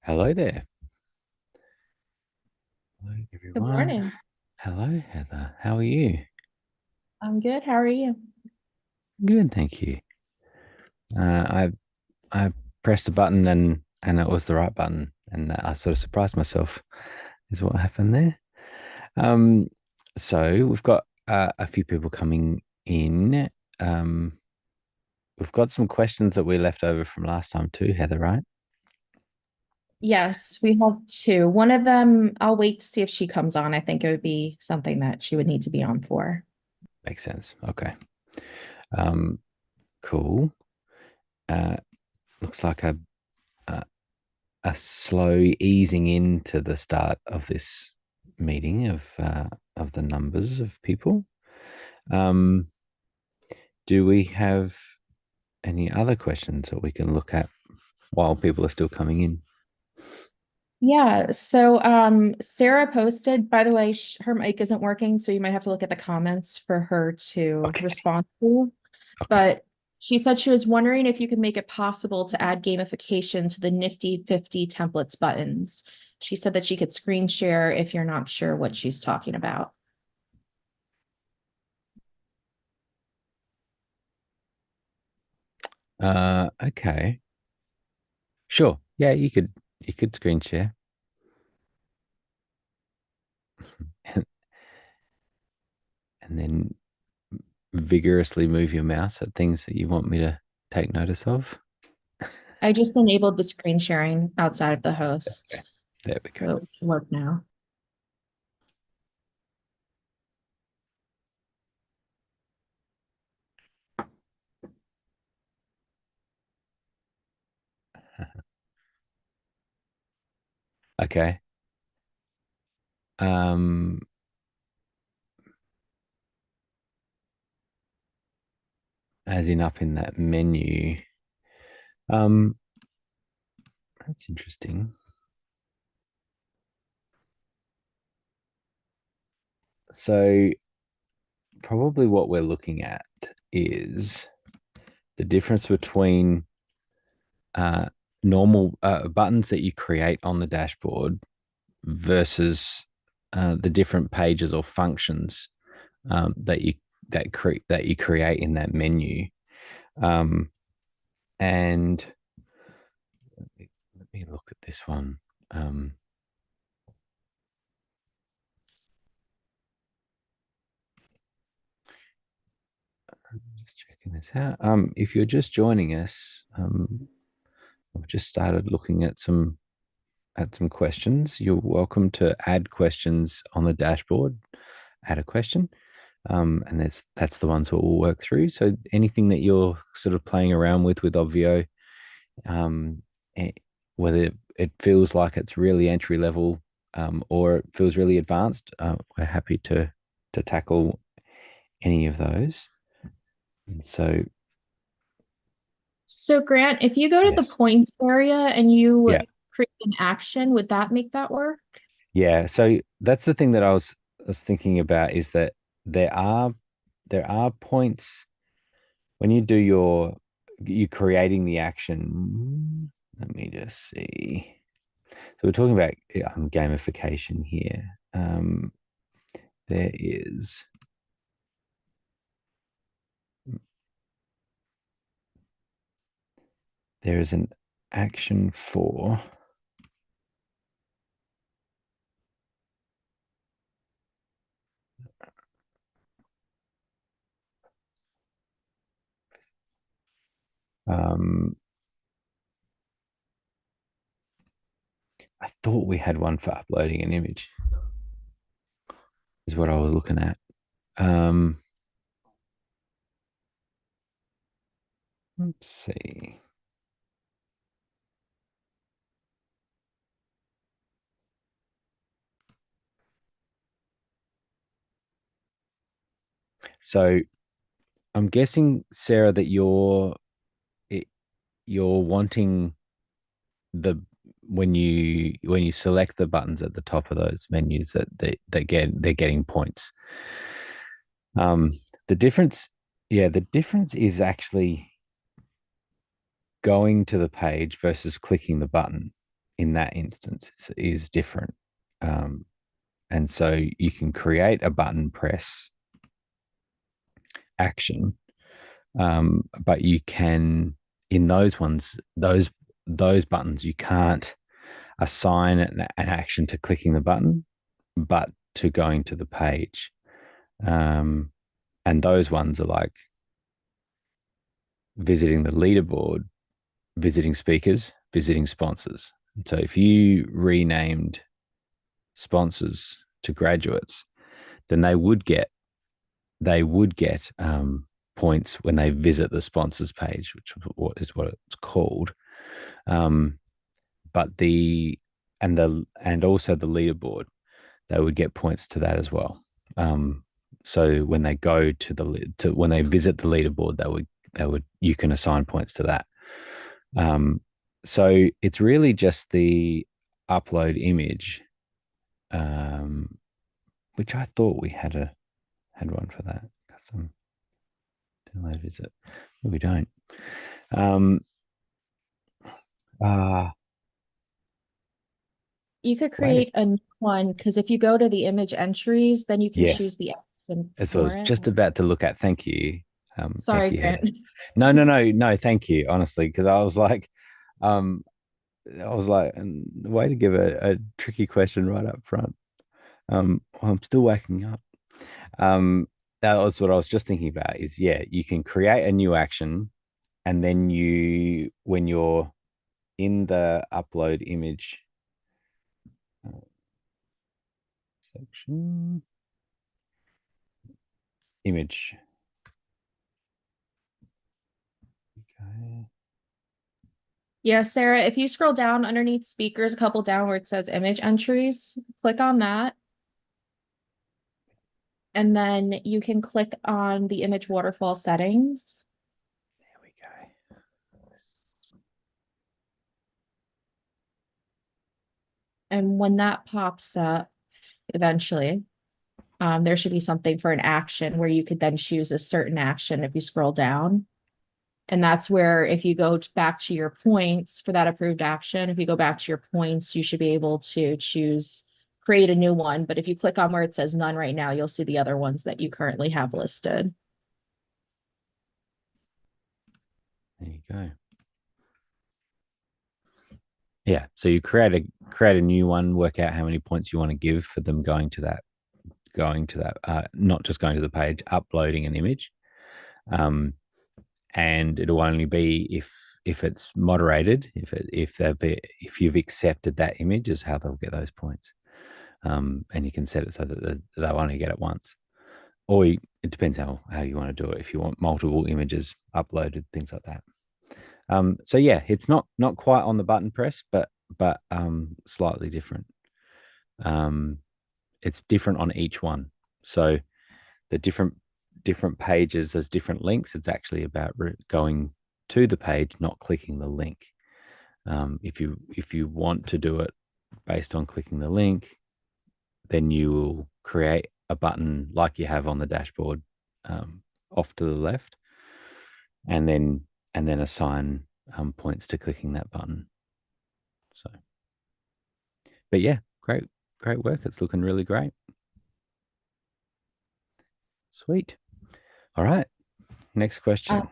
Hello there. Hello, Good everyone. morning. Hello, Heather. How are you? I'm good. How are you? Good, thank you. I pressed a button and it was the right button, and I sort of surprised myself. Is what happened there. Um, so we've got a few people coming in. Um, we've got some questions that we left over from last time too, Heather. Right? Yes, we have two. One of them, I'll wait to see if she comes on. I think it would be something that she would need to be on for. Makes sense. Okay. Um, cool. Uh, looks like a a slow easing into the start of this meeting of the numbers of people. Um, do we have any other questions that we can look at while people are still coming in? Yeah, Sarah posted, by the way, her mic isn't working, so you might have to look at the comments for her to Okay, respond to. okay. But she said she was wondering if you could make it possible to add gamification to the Nifty 50 templates buttons. She said that she could screen share if you're not sure what she's talking about. Okay. Sure. Yeah, you could screen share and then vigorously move your mouse at things that you want me to take notice of. I just enabled the screen sharing outside of the host. Okay. There we go. So it should work now. Okay. Um, as in up in that menu. Um, that's interesting. So probably what we're looking at is the difference between uh, normal buttons that you create on the dashboard versus the different pages or functions that you create in that menu. Um, and let me look at this one. Um, just checking this out. If you're just joining us, I've just started looking at some questions. You're welcome to add questions on the dashboard. Add a question, and that's the ones that we'll work through. So anything that you're sort of playing around with Obvio, um, eh, whether it feels like it's really entry level, or it feels really advanced, we're happy to tackle any of those. And so So Grant, if you go to the yes, points area and you yeah, create an action, would that make that work? yeah. So that's the thing that I was thinking about is that there are there are points when you creating the action. Let me just see. So we're talking about gamification here. There is there is an action for um, I thought we had one for uploading an image is what I was looking at. Um, let's see. So I'm guessing, Sarah, that you're wanting the when you select the buttons at the top of those menus that they're getting points. The difference, yeah, the difference is actually going to the page versus clicking the button. in that instance is different. Um, and so you can create a button press action, but you can in those ones those buttons you can't assign an action to clicking the button, but to going to the page. Um, and those ones are like visiting the leaderboard, visiting speakers, visiting sponsors. So if you renamed sponsors to graduates, then they would get points when they visit the sponsors page, which is what it's called. Um, but the and also the leaderboard, they would get points to that as well. So when they go to when they visit the leaderboard, they would you can assign points to that. Um, so it's really just the upload image, um, which I thought we had one for that. Custom download visit. But we don't. Um, uh, You could wait. create a new one because if you go to the image entries, then you can Yes, choose the action as I for was it. just about to look at. Thank Sorry, you, Heather. Grant. No, no, no, no. Thank you, honestly, because um, I was like, way to give a tricky question right up front. Well, I'm still waking up. Um, that was what I was just thinking about. Is yeah, you can create a new action, and then when you're in the upload image section, image. Okay. Yeah, Sarah, if you scroll down underneath speakers, a couple down where it says image entries, click on that. And then you can click on the image waterfall settings. There we go. And when that pops up, eventually, there should be something for an action where you could then choose a certain action if you scroll down. And that's where if you go back to your points for that approved action, if you go back to your points, you should be able to choose create a new one. But if you click on where it says none right now, you'll see the other ones that you currently have listed. There you go. Yeah. So you create a new one, work out how many points you want to give for them not just going to the page, uploading an image. Um, and it'll only be if it's moderated, if you've accepted that image is how they'll get those points. And you can set it so that they'll only get it once, it depends how you want to do it. If you want multiple images uploaded, things like that. So yeah, it's not quite on the button press, but slightly different. Um, it's different on each one. So the different pages, there's different links. It's actually about going to the page, not clicking the link. If you want to do it based on clicking the link, then you will create a button like you have on the dashboard, off to the left, and then assign points to clicking that button. So, but yeah, great work. It's looking really great. Sweet. All right. Next Uh, question.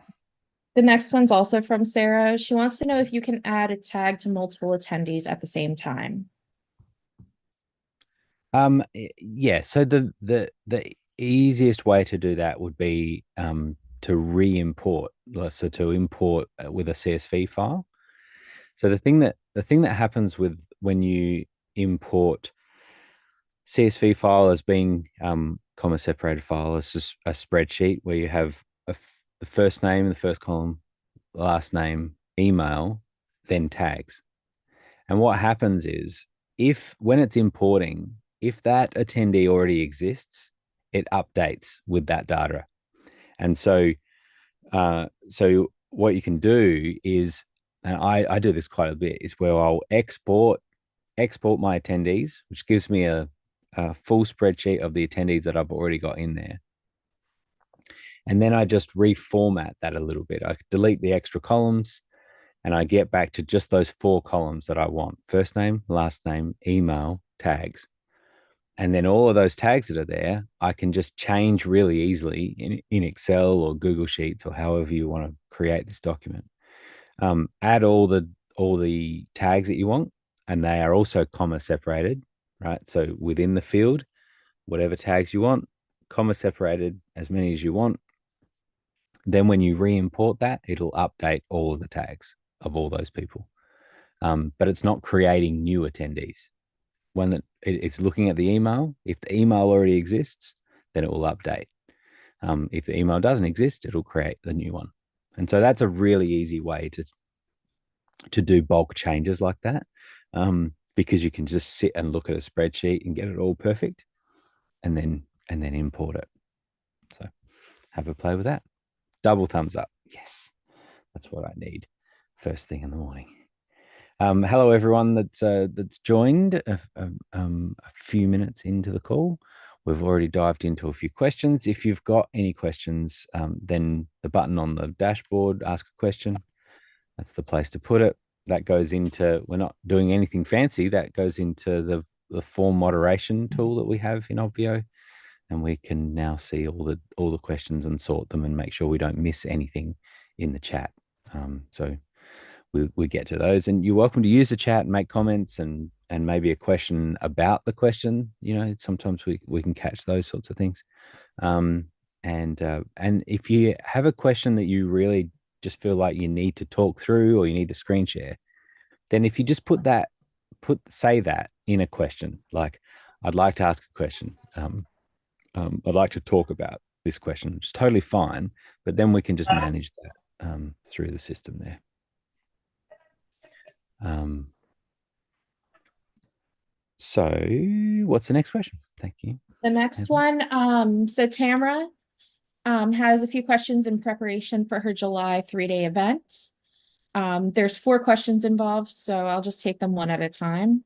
the next one's also from Sarah. She wants to know if you can add a tag to multiple attendees at the same time. Yeah. So the easiest way to do that would be to re-import. So to import with a CSV file. So the thing that happens with when you import CSV file as being comma separated file is just a spreadsheet where you have the first name in the first column, last name, email, then tags. And what happens is if when it's importing, if that attendee already exists, it updates with that data. And so what you can do is, and I do this quite a bit, is where I'll export my attendees, which gives me a full spreadsheet of the attendees that I've already got in there. And then I just reformat that a little bit. I delete the extra columns, and I get back to just those four columns that I want: first name, last name, email, tags. And then all of those tags that are there, I can just change really easily in Excel or Google Sheets or however you want to create this document. Add all the tags that you want, and they are also comma separated, right? So within the field, whatever tags you want, comma separated, as many as you want. Then when you re-import that, it'll update all of the tags of all those people. But it's not creating new attendees. When it's looking at the email, if the email already exists, then it will update. If the email doesn't exist, it'll create the new one. And so that's a really easy way to do bulk changes like that, because you can just sit and look at a spreadsheet and get it all perfect, and then import it. So have a play with that. Double thumbs up. Yes, that's what I need first thing in the morning. Hello, everyone that's joined a few minutes into the call. We've already dived into a few questions. If you've got any questions, then the button on the dashboard, ask a question, that's the place to put it. That goes into, we're not doing anything fancy, that goes into the form moderation tool that we have in Obvio, and we can now see all the questions and sort them and make sure we don't miss anything in the chat. So we get to those, and you're welcome to use the chat and make comments and maybe a question about the question. Sometimes we can catch those sorts of things. And if you have a question that you really just feel like you need to talk through or you need to screen share, then if you just say that in a question, like, I'd like to ask a question, I'd like to talk about this question, it's totally fine, but then we can just manage that through the system there. So what's the next question? Thank you. The next one, so Tamara has a few questions in preparation for her July 3-day event. There's 4 questions involved, so I'll just take them one at a time.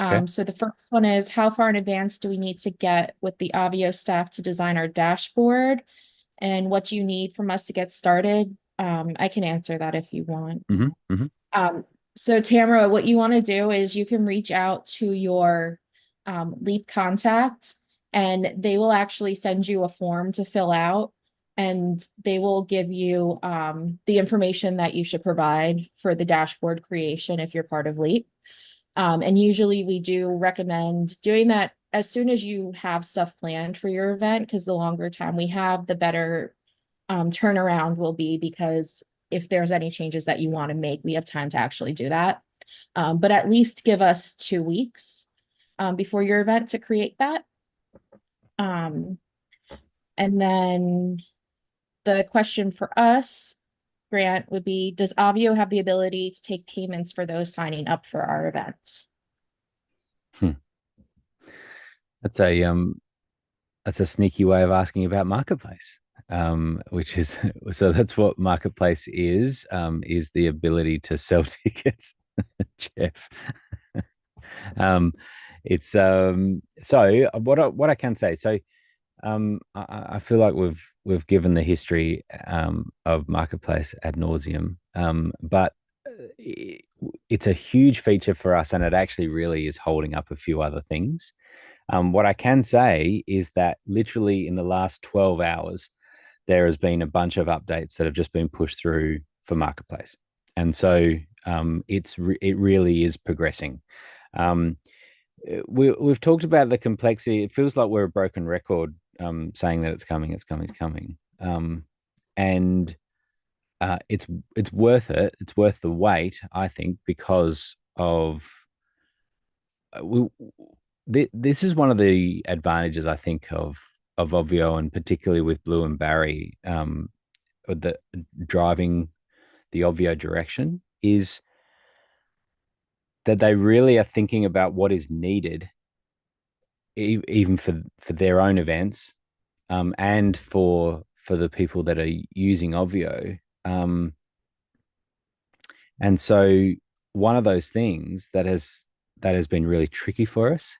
Okay. So the first one is, how far in advance do we need to get with the Obvio staff to design our dashboard? And what do you need from us to get started? I can answer that if you want. Mm-hmm. Mm-hmm. So Tamara, what you want to do is you can reach out to your LEAP contact, and they will actually send you a form to fill out, and they will give you the information that you should provide for the dashboard creation if you're part of LEAP. And usually we do recommend doing that as soon as you have stuff planned for your event, because the longer time we have, the better turnaround will be, because if there's any changes that you want to make, we have time to actually do that. But at least give us 2 weeks before your event to create that. And then the question for us, Grant, would be, does Avio have the ability to take payments for those signing up for our events? That's a sneaky way of asking about Marketplace, which is so that's what Marketplace is the ability to sell tickets, Jeff. um, it's so what I can say. So I feel like we've given the history of Marketplace ad nauseum, but it's a huge feature for us, and it actually really is holding up a few other things. What I can say is that literally in the last 12 hours, there has been a bunch of updates that have just been pushed through for Marketplace, and so it really is progressing. Um, we've talked about the complexity. It feels like we're a broken record, saying that it's coming, it's coming, it's coming, and it's worth it. It's worth the wait, I think, because of we. This is one of the advantages, I think, of Obvio, and particularly with Blue and Barry, the driving the Obvio direction, is that they really are thinking about what is needed, even for their own events, and for the people that are using Obvio. And so one of those things that has been really tricky for us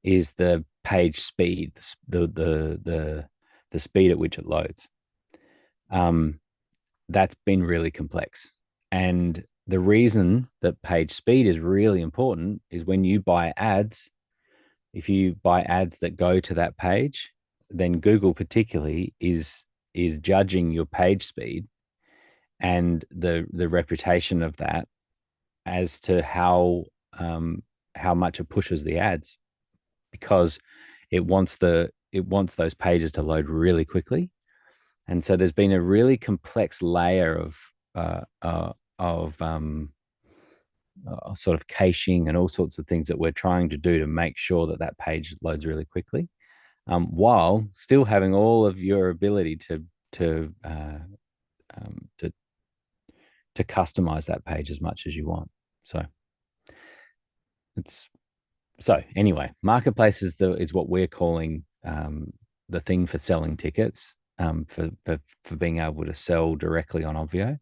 is the page speed, the speed at which it loads. That's been really complex, and the reason that page speed is really important is when you buy ads, if you buy ads that go to that page, then Google particularly is judging your page speed and the reputation of that as to how much it pushes the ads, because it wants those pages to load really quickly. And so there's been a really complex layer of sort of caching and all sorts of things that we're trying to do to make sure that that page loads really quickly, while still having all of your ability to uh, um, to to customize that page as much as you want. So it's so anyway, marketplace is what we're calling the thing for selling tickets, for being able to sell directly on Ovio.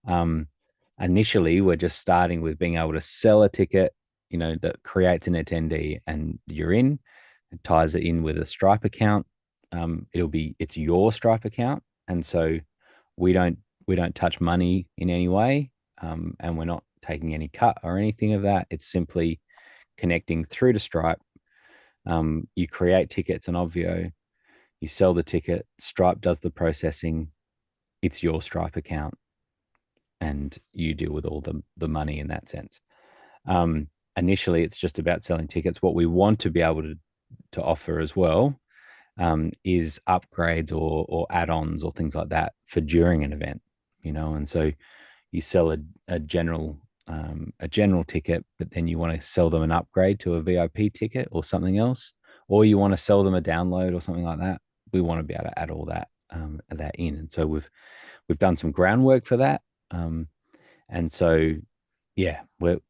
Um, Initially, we're just starting with being able to sell a ticket, that creates an attendee, and you're in. It ties it in with a Stripe account. It's your Stripe account, and so we don't we don't touch money in any way, and we're not taking any cut or anything of that. It's simply connecting through to Stripe. You create tickets on Ovio, you sell the ticket, Stripe does the processing. It's your Stripe account, and you deal with all the money in that sense. Initially, it's just about selling tickets. What we want to be able to offer as well, is upgrades or add-ons or things like that for during an event, and so you sell a general ticket, but then you want to sell them an upgrade to a VIP ticket or something else, or you want to sell them a download or something like that. We want to be able to add all that in, and so we've done some groundwork for that. And so, yeah, we're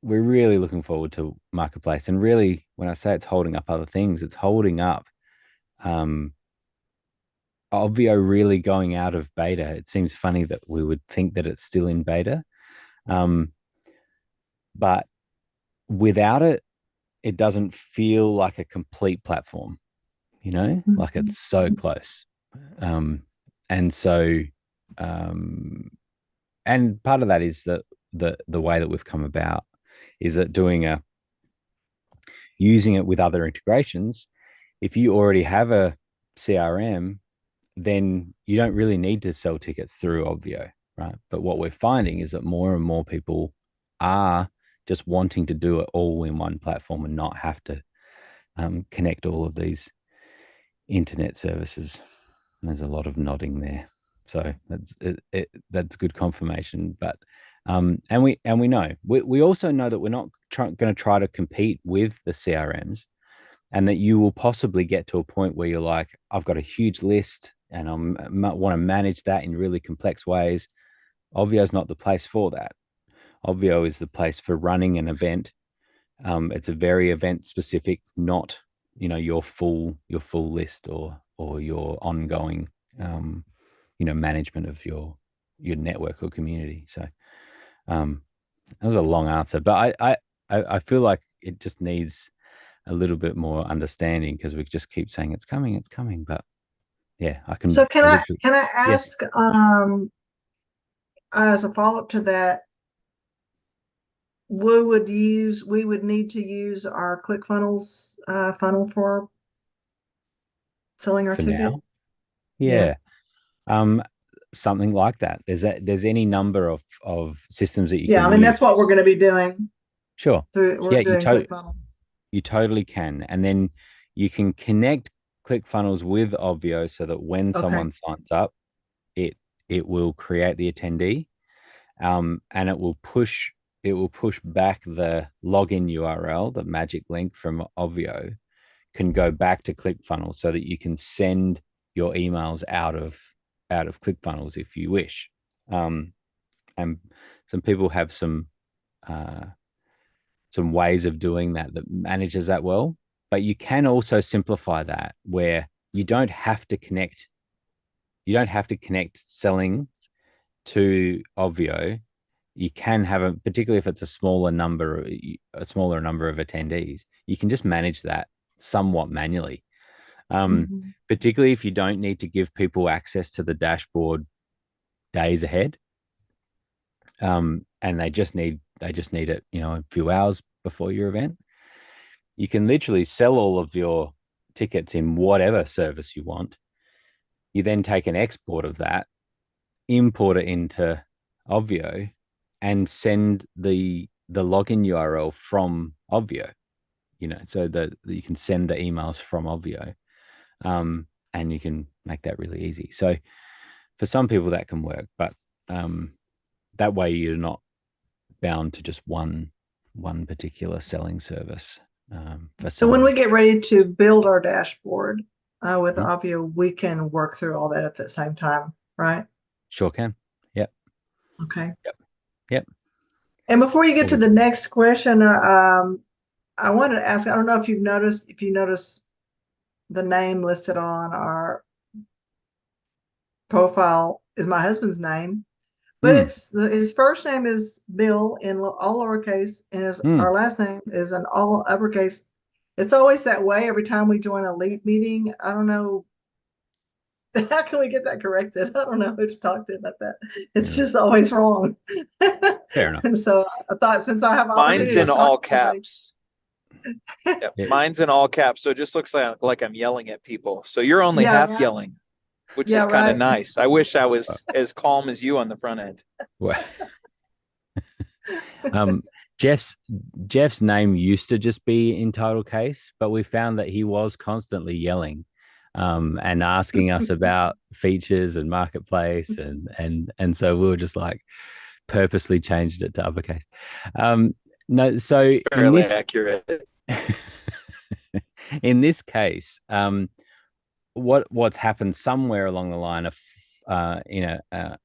really looking forward to marketplace, and really, when I say it's holding up other things, it's holding up um, Obvio really going out of beta. It seems funny that we would think that it's still in beta, um, but without it, it doesn't feel like a complete platform. Like Mhm. it's so close. Um, and so, um, and part of that is that the way that we've come about is that using it with other integrations. If you already have a CRM, then you don't really need to sell tickets through Obvio, right? But what we're finding is that more and more people are just wanting to do it all in one platform and not have to connect all of these internet services. There's a lot of nodding there, so that's good confirmation. But and we know we also know that we're not going to try to compete with the CRMs, and that you will possibly get to a point where you're like, I've got a huge list and I want to manage that in really complex ways. Ovio is not the place for that. Ovio is the place for running an event. It's a very event specific, not your full list or your ongoing management of your network or community. So um, that was a long answer, but I feel like it just needs a little bit more understanding, because we just keep saying it's coming. But yeah, So I literally, can I yeah, ask as a follow-up to that, we would need to use our ClickFunnels funnel for selling our for ticket? now, Yeah. yeah, um, something like that. There's any number of systems that you Yeah, can I mean use. that's what we're going to be doing Sure, we're yeah, doing ClickFunnels. you totally can, and then you can connect ClickFunnels with Obvio so that when Okay. someone signs up, it it will create the attendee, and it will push back the login URL, the magic link from Ovio, can go back to ClickFunnels so that you can send your emails out of ClickFunnels if you wish. And some people have uh, some ways of doing that manages that well, but you can also simplify that where you don't have to connect selling to Ovio. You can have particularly if it's a smaller number of attendees, you can just manage that somewhat manually. Mhm. Particularly if you don't need to give people access to the dashboard days ahead. and they just need it, a few hours before your event. You can literally sell all of your tickets in whatever service you want. You then take an export of that, import it into Obvio, and send the login URL from Obvio. So that you can send the emails from Obvio, and you can make that really easy. So for some people that can work, but that way you're not bound to just one particular selling service. For So when we some, get ready to build our dashboard with Mhm. Avio, we can work through all that at the same time, right? Sure can. Yep. Okay. Yep. Yep. And before you get All to good. the next question, I wanted to ask, I don't know if you notice the name listed on our profile is my husband's name, but Mm, his first name is Bill in all lowercase, and our mm. last name is in all uppercase. It's always that way every time we join a LEAP meeting. I don't know. How can we get that corrected? I don't know who to talk to about that. It's Yeah. just always wrong. Fair enough. And so I thought since I have Mine's opportunity to in That's talk all to somebody, caps. Yep, mine's in all caps, so it just looks like I'm yelling at people. So you're only yeah, half right. yelling, which Yeah, is kind of right. nice. I wish I was as calm as you on the front end. well, um, Jeff's Jeff's name used to just be in title case, but we found that he was constantly yelling, and asking us about features and marketplace, and so we were just like purposely changed it to uppercase. No, so in Fairly this accurate. in this case, what's happened somewhere along the line of in a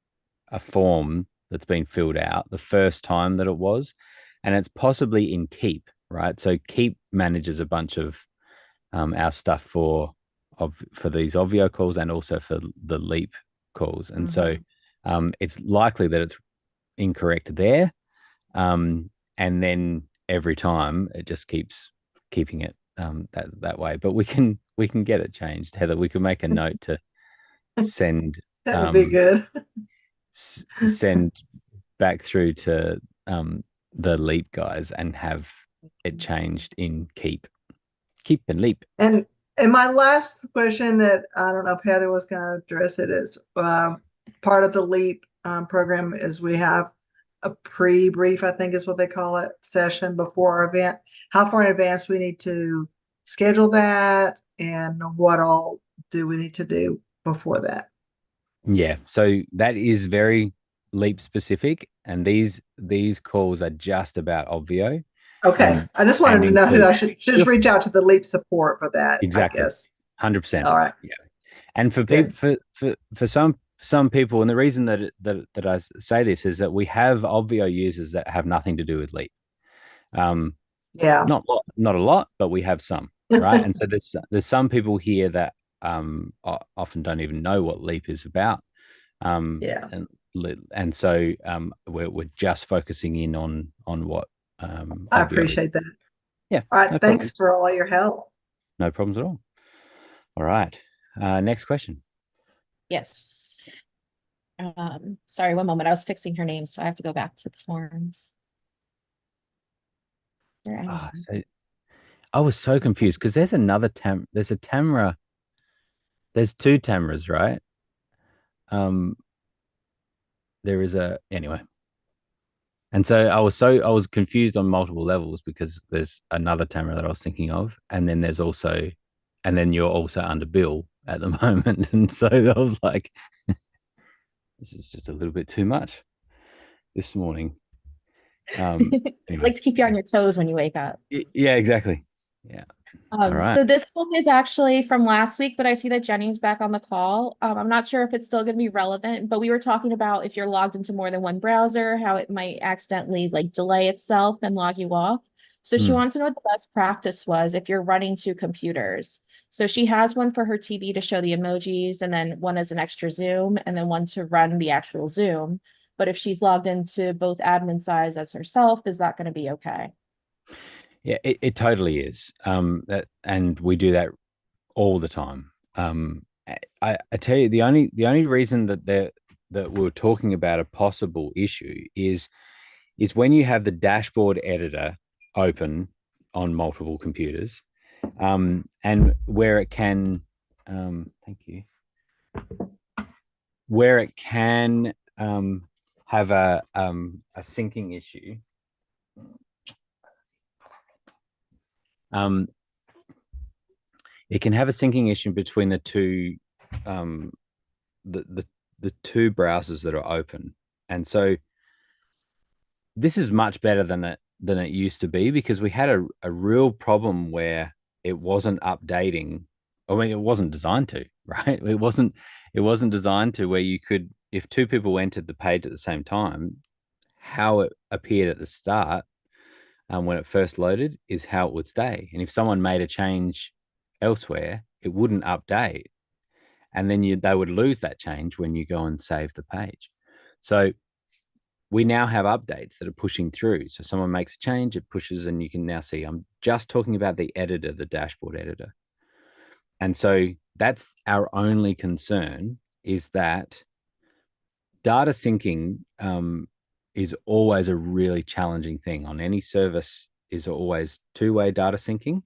form that's been filled out the first time that it was, and it's possibly in Keep, right? So Keep manages a bunch of our stuff for these Ovio calls and also for the Leap calls, and so Mhm. it's likely that it's incorrect there, and then every time it just keeps keeping it that way. But we can get it changed, Heather. We could make a note to send That would be um, good. send back through to the Leap guys and have it changed in Keep and Leap. And and my last question that I don't know if Heather was going to address it is part of the LEAP program is we have a pre-brief, I think is what they call it, session before our event. How far in advance we need to schedule that, and what all do we need to do before that? Yeah, so that is very Leap specific, and these calls are just about Obvio Okay, and I just wanted to know who include I should you're just reach out to the LEAP support for that, I exactly guess. 100%. All right, Yeah, and for people good. for some people, and the reason that I say this is that we have Obvio users that have nothing to do with Leap. Um, Yeah. not a lot, but we have some, right? And so there's some people here that often don't even know what Leap is about, Yeah, and so we're just focusing in on what I Obvio is. appreciate that. Yeah, All right, no thanks problems, for all your help. no problems at all. All right, next question. Yes. Sorry, one moment. I was fixing her name, so I have to go back to the forms. Where am I? So I was so confused because there's a Tamra, there's two Tamras, right? Um, there is a anyway. And so I was confused on multiple levels because there's another Tamara that I was thinking of, and then and then you're also under Bill at the moment, and so I was like, this is just a little bit too much this morning. Anyway, Like to keep you on your toes when you wake up. yeah, exactly. Yeah. All right. So this one is actually from last week, but I see that Jenny's back on the call. I'm not sure if it's still going to be relevant, but we were talking about if you're logged into more than one browser, how it might accidentally like delay itself and log you off. So she Hmm. wants to know what the best practice was if you're running two computers. So she has one for her TV to show the emojis, and then one as an extra Zoom, and then one to run the actual Zoom. But if she's logged into both admin sides as herself, is that going to be okay? Yeah, it totally is. And we do that all the time. I tell you, the only reason that that we were talking about, a possible issue is when you have the dashboard editor open on multiple computers, and where it can, thank you, where it can have a syncing issue. It can have a syncing issue between the two, the two browsers that are open, and so this is much better than it used to be, because we had a real problem where it wasn't updating. I mean, it wasn't designed to, right? It wasn't designed to, where you could, if two people entered the page at the same time, how it appeared at the start, when it first loaded, is how it would stay. And if someone made a change elsewhere, it wouldn't update, and then they would lose that change when you go and save the page. So we now have updates that are pushing through. So someone makes a change, it pushes, and you can now see. I'm just talking about the editor, the dashboard editor. And so that's our only concern, is that data syncing is always a really challenging thing on any service. Is always two-way data syncing.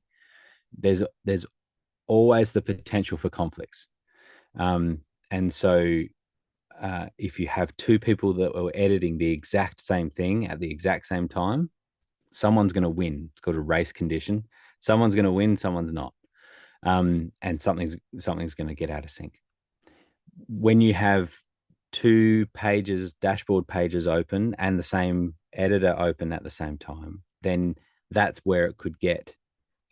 There's always the potential for conflicts. And so if you have two people that are editing the exact same thing at the exact same time, someone's going to win. It's called a race condition. Someone's going to win, someone's not. And something's going to get out of sync. When you have two pages, dashboard pages open, and the same editor open at the same time, then that's where it could get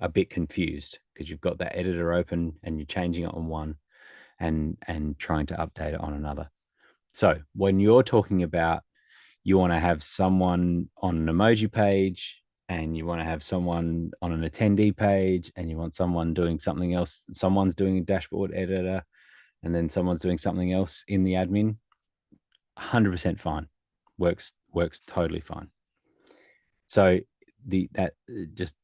a bit confused, because you've got that editor open and you're changing it on one and trying to update it on another. So when you're talking about, you want to have someone on an emoji page, and you want to have someone on an attendee page, and you want someone doing something else, someone's doing a dashboard editor, and then someone's doing something else in the admin, 100% fine. Works totally fine. So just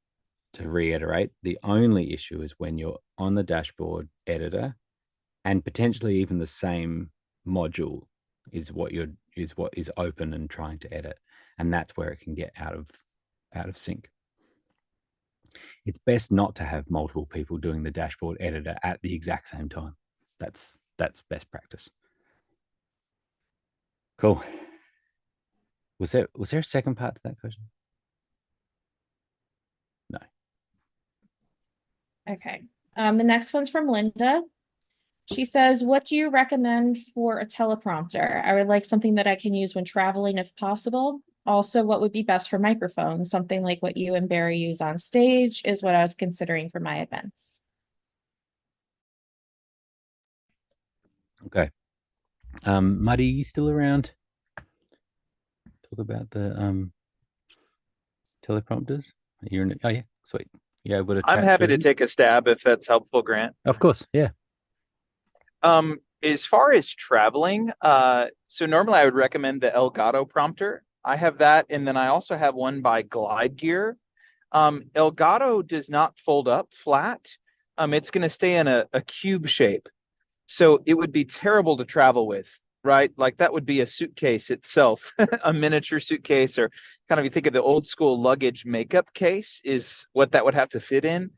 to reiterate, the only issue is when you're on the dashboard editor, and potentially even the same module is what is open and trying to edit, and that's where it can get out of sync. It's best not to have multiple people doing the dashboard editor at the exact same time. That's best practice. Cool. Was there a second part to that question? No. Okay. The next one's from Linda. She says, what do you recommend for a teleprompter? I would like something that I can use when traveling if possible. Also, what would be best for microphones? Something like what you and Barry use on stage is what I was considering for my events. Okay. Muddy, you still around? Talk about the teleprompters. Oh yeah, sweet. You able to I'm chat happy through to them? take a stab if that's helpful, Grant. Of course, yeah. As far as traveling, so normally I would recommend the Elgato prompter. I have that, and then I also have one by Glide Gear. Elgato does not fold up flat. It's going to stay in a cube shape. So it would be terrible to travel with, right? Like that would be a suitcase itself, a miniature suitcase, or kind of, you think of the old school luggage makeup case is what that would have to fit in.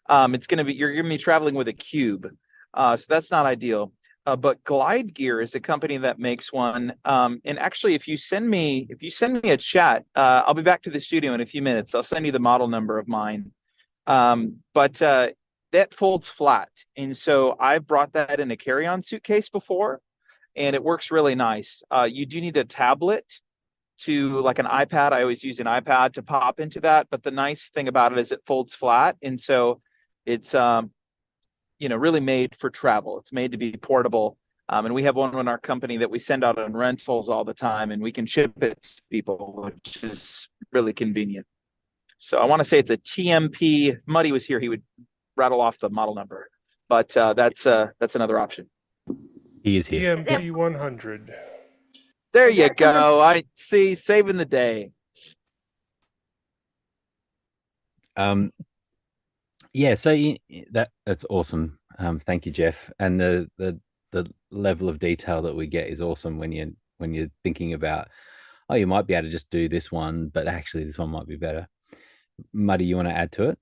It's going to be, you're going to be traveling with a cube. So that's not ideal. But Glide Gear is a company that makes one. And actually, if you send me a chat, I'll be back to the studio in a few minutes. I'll send you the model number of mine. But that folds flat, and so I've brought that in a carry-on suitcase before, and it works really nice. You do need a tablet to, like an iPad. I always use an iPad to pop into that. But the nice thing about it is it folds flat, and so it's really made for travel. It's made to be portable. And we have one in our company that we send out on rentals all the time, and we can ship it to people, which is really convenient. So I want to say it's a TMP. Muddy was here; he would rattle off the model number, but that's another option. He is here. TMP 100. There Is you that something- go. I see, saving the day. Yeah, so that's awesome. Thank you, Jeff. And the the level of detail that we get is awesome when you're thinking about, oh, you might be able to just do this one, but actually this one might be better. Muddy, you want to add to it?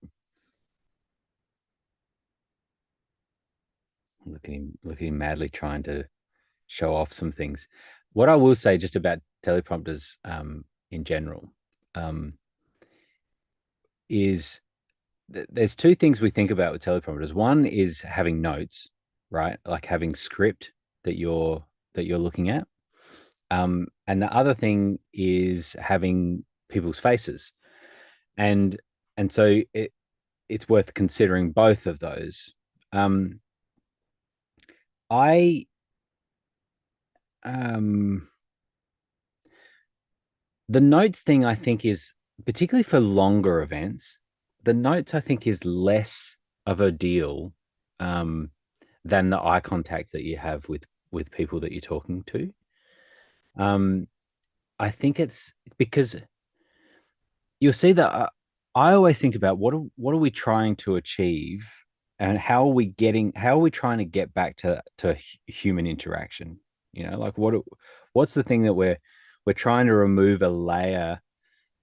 Look at him madly trying to show off some things. What I will say just about teleprompters in general is there's two things we think about with teleprompters. One is having notes, right? Like having script that you're looking at. And the other thing is having people's faces. And so it's worth considering both of those. Um, I The notes thing I think is particularly for longer events, the notes I think is less of a deal um, than the eye contact that you have with people that you're talking to. Um, I think it's because you'll see that I always think about what are we trying to achieve, and how are we trying to get back to human interaction? Like what's the thing that we're trying to remove a layer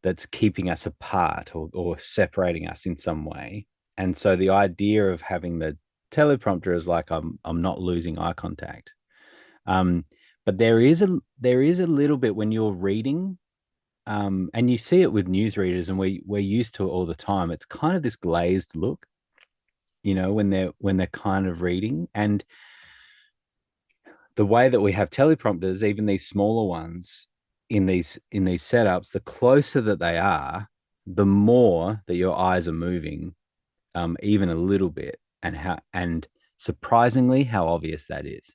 that's keeping us apart or separating us in some way. And so the idea of having the teleprompter is like I'm not losing eye contact. Um, but there is a little bit when you're reading, and you see it with newsreaders, and we're used to it all the time. It's kind of this glazed look, when they're kind of reading. And the way that we have teleprompters, even these smaller ones in these setups, the closer that they are, the more that your eyes are moving, even a little bit, and surprisingly how obvious that is.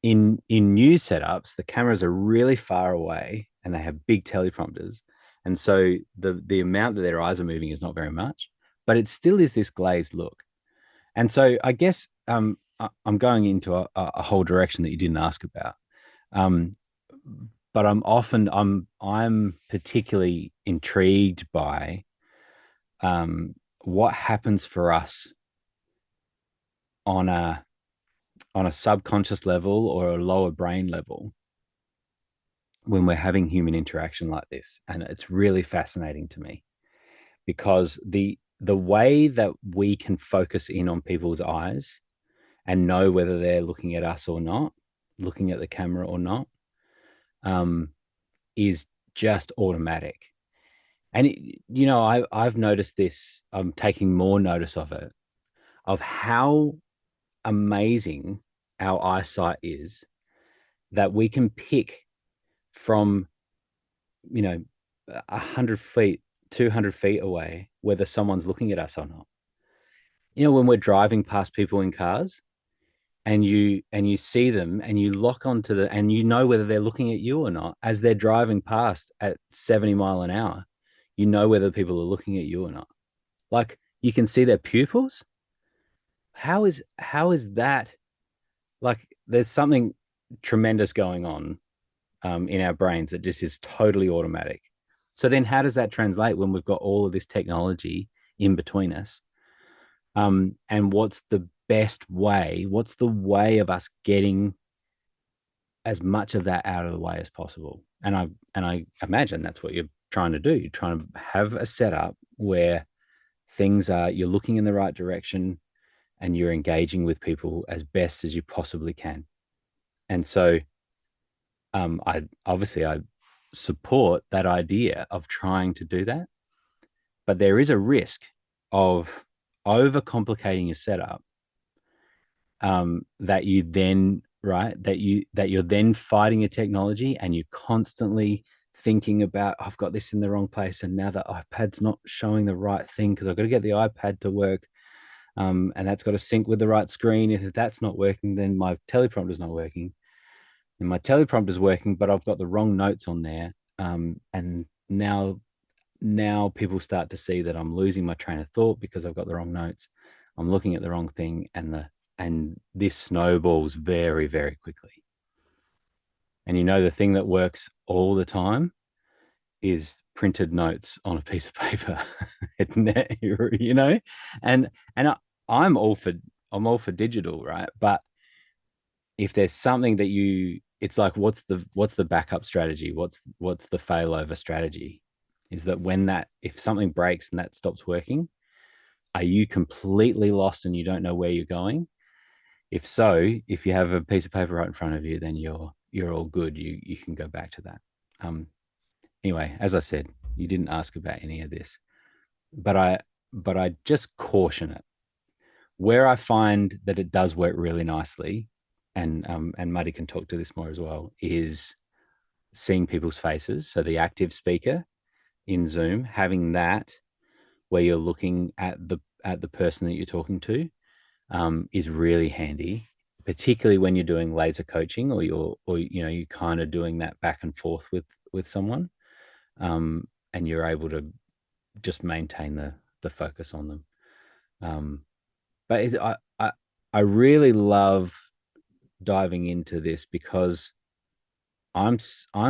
In new setups, the cameras are really far away and they have big teleprompters, and so the amount that their eyes are moving is not very much, but it still is this glazed look. And so I guess I'm going into a whole direction that you didn't ask about. Um, but I'm particularly intrigued by what happens for us on a subconscious level or a lower brain level when we're having human interaction like this. And it's really fascinating to me because the way that we can focus in on people's eyes and know whether they're looking at us or not, looking at the camera or not, um, is just automatic. And I've noticed this. I'm taking more notice of it, of how amazing our eyesight is, that we can pick from 100 feet, 200 feet away whether someone's looking at us or not. When we're driving past people in cars, and you see them and you lock onto and you know whether they're looking at you or not as they're driving past at 70 mile an hour. You know whether people are looking at you or not. Like, you can see their pupils. How is that? Like, there's something tremendous going on in our brains that just is totally automatic. So then how does that translate when we've got all of this technology in between us? And what's the best way? What's the way of us getting as much of that out of the way as possible? And I imagine that's what you're trying to do. You're trying to have a setup where you're looking in the right direction and you're engaging with people as best as you possibly can. And so I support that idea of trying to do that, but there is a risk of overcomplicating your setup, that you then right that you're then fighting a technology and you're constantly thinking about, I've got this in the wrong place and now the iPad's not showing the right thing because I've got to get the iPad to work, and that's got to sync with the right screen. If that's not working, then my teleprompter's not working, and my teleprompter's working but I've got the wrong notes on there, and now people start to see that I'm losing my train of thought because I've got the wrong notes. I'm looking at the wrong thing, and this snowballs very, very quickly. And the thing that works all the time is printed notes on a piece of paper. you know, and I'm all for digital, right? But if there's something that it's like, what's the backup strategy? What's the failover strategy? Is that if something breaks and that stops working, are you completely lost and you don't know where you're going? If so, if you have a piece of paper right in front of you, then you're all good. You can go back to that. Anyway, as I said, you didn't ask about any of this, but I just caution it. Where I find that it does work really nicely, and Muddy can talk to this more as well, is seeing people's faces. So the active speaker in Zoom, having that where you're looking at the person that you're talking to, is really handy, particularly when you're doing laser coaching or you're kind of doing that back and forth with someone, and you're able to just maintain the focus on them. But I really love diving into this because I'm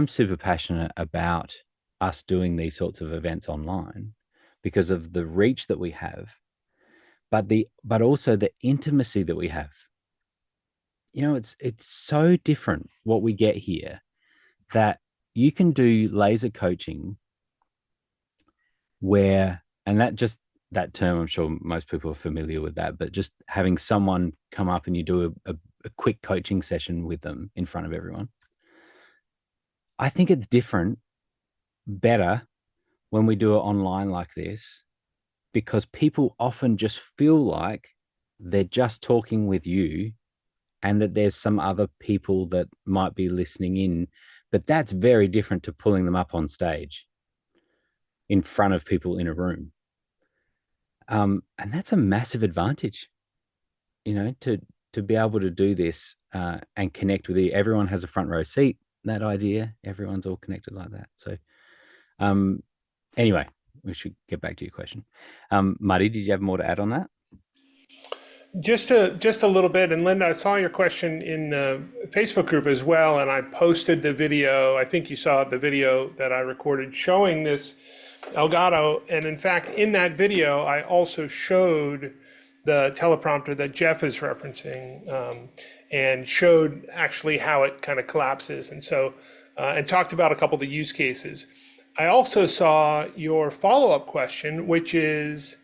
super passionate about us doing these sorts of events online because of the reach that we have, but also the intimacy that we have. It's so different what we get here, that you can do laser coaching where, and that term, I'm sure most people are familiar with that, but just having someone come up and you do a quick coaching session with them in front of everyone. I think it's better when we do it online like this, because people often just feel like they're just talking with you and that there's some other people that might be listening in. But that's very different to pulling them up on stage in front of people in a room. And that's a massive advantage, to be able to do this and connect with you. Everyone has a front row seat, that idea. Everyone's all connected like that. So anyway, we should get back to your question. Muddy, did you have more to add on that? Just a little bit, and Linda, I saw your question in the Facebook group as well, and I posted the video. I think you saw the video that I recorded showing this Elgato, and in fact, in that video, I also showed the teleprompter that Jeff is referencing, and showed actually how it kind of collapses, and so and talked about a couple of the use cases. I also saw your follow-up question, which is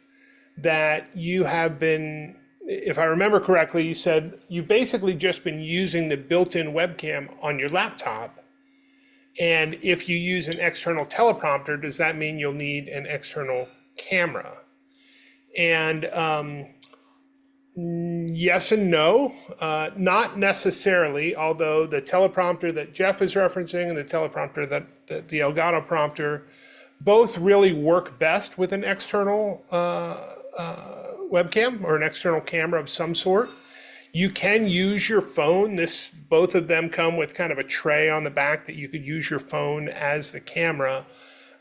that you have been, if I remember correctly, you said you've basically just been using the built-in webcam on your laptop. And if you use an external teleprompter, does that mean you'll need an external camera? And yes and no, not necessarily, although the teleprompter that Jeff is referencing and the teleprompter that the Elgato prompter both really work best with an external webcam or an external camera of some sort. You can use your phone. Both of them come with kind of a tray on the back that you could use your phone as the camera.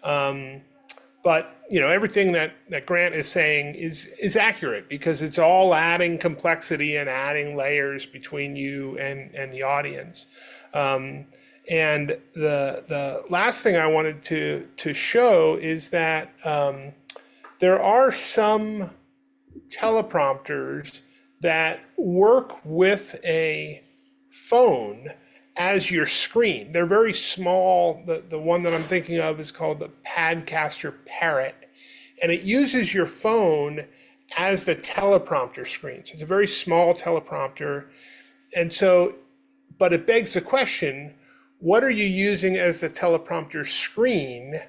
But everything that Grant is saying is accurate, because it's all adding complexity and adding layers between you and the audience. And the last thing I wanted to show is that there are some teleprompters that work with a phone as your screen. They're very small. The one that I'm thinking of is called the Padcaster Parrot, and it uses your phone as the teleprompter screen. So it's a very small teleprompter. And so, but it begs the question, what are you using as the teleprompter screen?